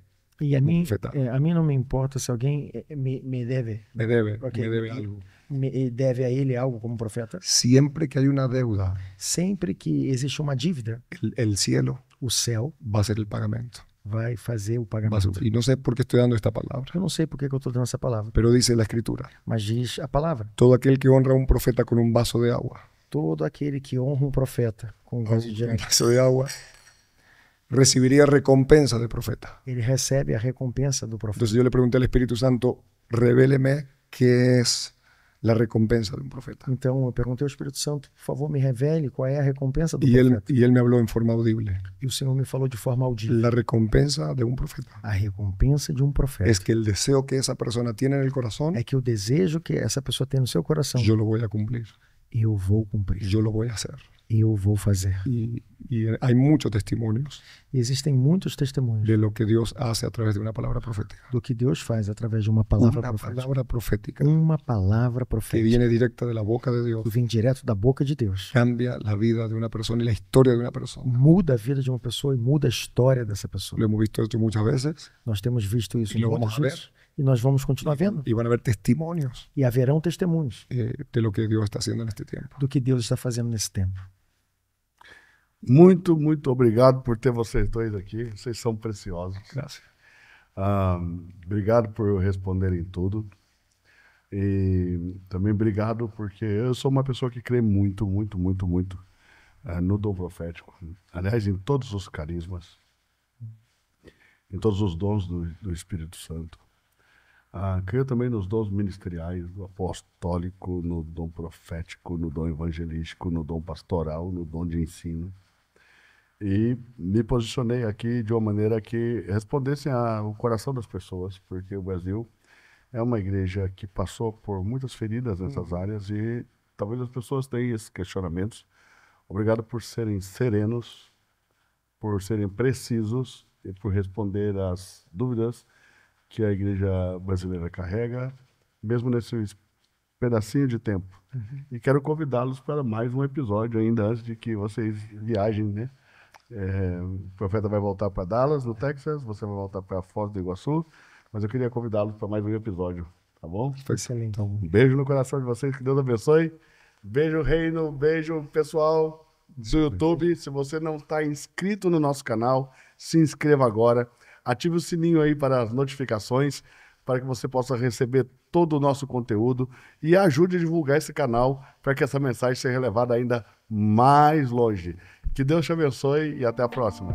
E a mim profeta. não me importa se alguém me deve Ok. me debe algo. me deve a ele algo como profeta. Siempre que hay una deuda, Sempre que existe uma dívida, el cielo o céu va a ser el pagamento. vai fazer o Va a pagamento. ser- y no sé por qué estoy dando esta palabra, Eu não sei por que eu estou dando essa palavra, pero dice la escritura, mas diz a palavra: todo aquel que honra a un profeta con un vaso de agua, todo aquele que honra um profeta com um vaso de un água, vaso de agua, recibiría recompensa del profeta. ele recebe a recompensa do profeta. Entonces yo le pregunté al Espíritu Santo, revéleme qué es la recompensa de un profeta. Então eu perguntei ao Espírito Santo: por favor, me revele qual é a recompensa do Y profeta. él me habló en forma audible. E o Senhor me falou de forma audível: La recompensa de un profeta a recompensa de um profeta es que el deseo que esa persona tiene en el corazón, é que o desejo que essa pessoa tem no seu coração, yo lo voy a cumplir, eu vou cumprir, yo lo voy a hacer. eu vou fazer. Y hay muchos testimonios E existem muitos testemunhos de lo que Dios hace a través de una palabra profética. do que Deus faz através de uma palavra Una profética. palabra profética Uma palavra que profética viene directa de la boca de Dios que vem direto da boca de Deus. cambia la vida de una persona y la historia de una persona. Muda a vida de uma pessoa e muda a história dessa pessoa. Lo hemos visto esto muchas veces Nós temos visto isso E lo muitas vamos a ver. vezes e nós vamos continuar vendo. y van a haber testimonios E haverão testemunhos de lo que Dios está haciendo en este tiempo. do que Deus está fazendo nesse tempo. Muito, muito obrigado por ter vocês dois aqui. Vocês são preciosos. Gracias. Obrigado por responderem tudo. E também obrigado porque eu sou uma pessoa que crê muito, muito, muito, muito no dom profético. Aliás, em todos os carismas, em todos os dons do Espírito Santo. Creio também nos dons ministeriais, do apostólico, no dom profético, no dom evangelístico, no dom pastoral, no dom de ensino. E me posicionei aqui de uma maneira que respondesse ao coração das pessoas, porque o Brasil é uma igreja que passou por muitas feridas nessas áreas e talvez as pessoas tenham esses questionamentos. Obrigado por serem serenos, por serem precisos e por responder às dúvidas que a igreja brasileira carrega, mesmo nesse pedacinho de tempo. E quero convidá-los para mais um episódio ainda antes de que vocês viajem, né? O profeta vai voltar para Dallas, no Texas, você vai voltar para Foz do Iguaçu, mas eu queria convidá-los para mais um episódio, tá bom? Excelente. Um beijo no coração de vocês, que Deus abençoe. Beijo, reino, beijo, pessoal do YouTube. Se você não está inscrito no nosso canal, se inscreva agora. Ative o sininho aí para as notificações, para que você possa receber todo o nosso conteúdo e ajude a divulgar esse canal para que essa mensagem seja levada ainda mais longe. Que Deus te abençoe e até a próxima.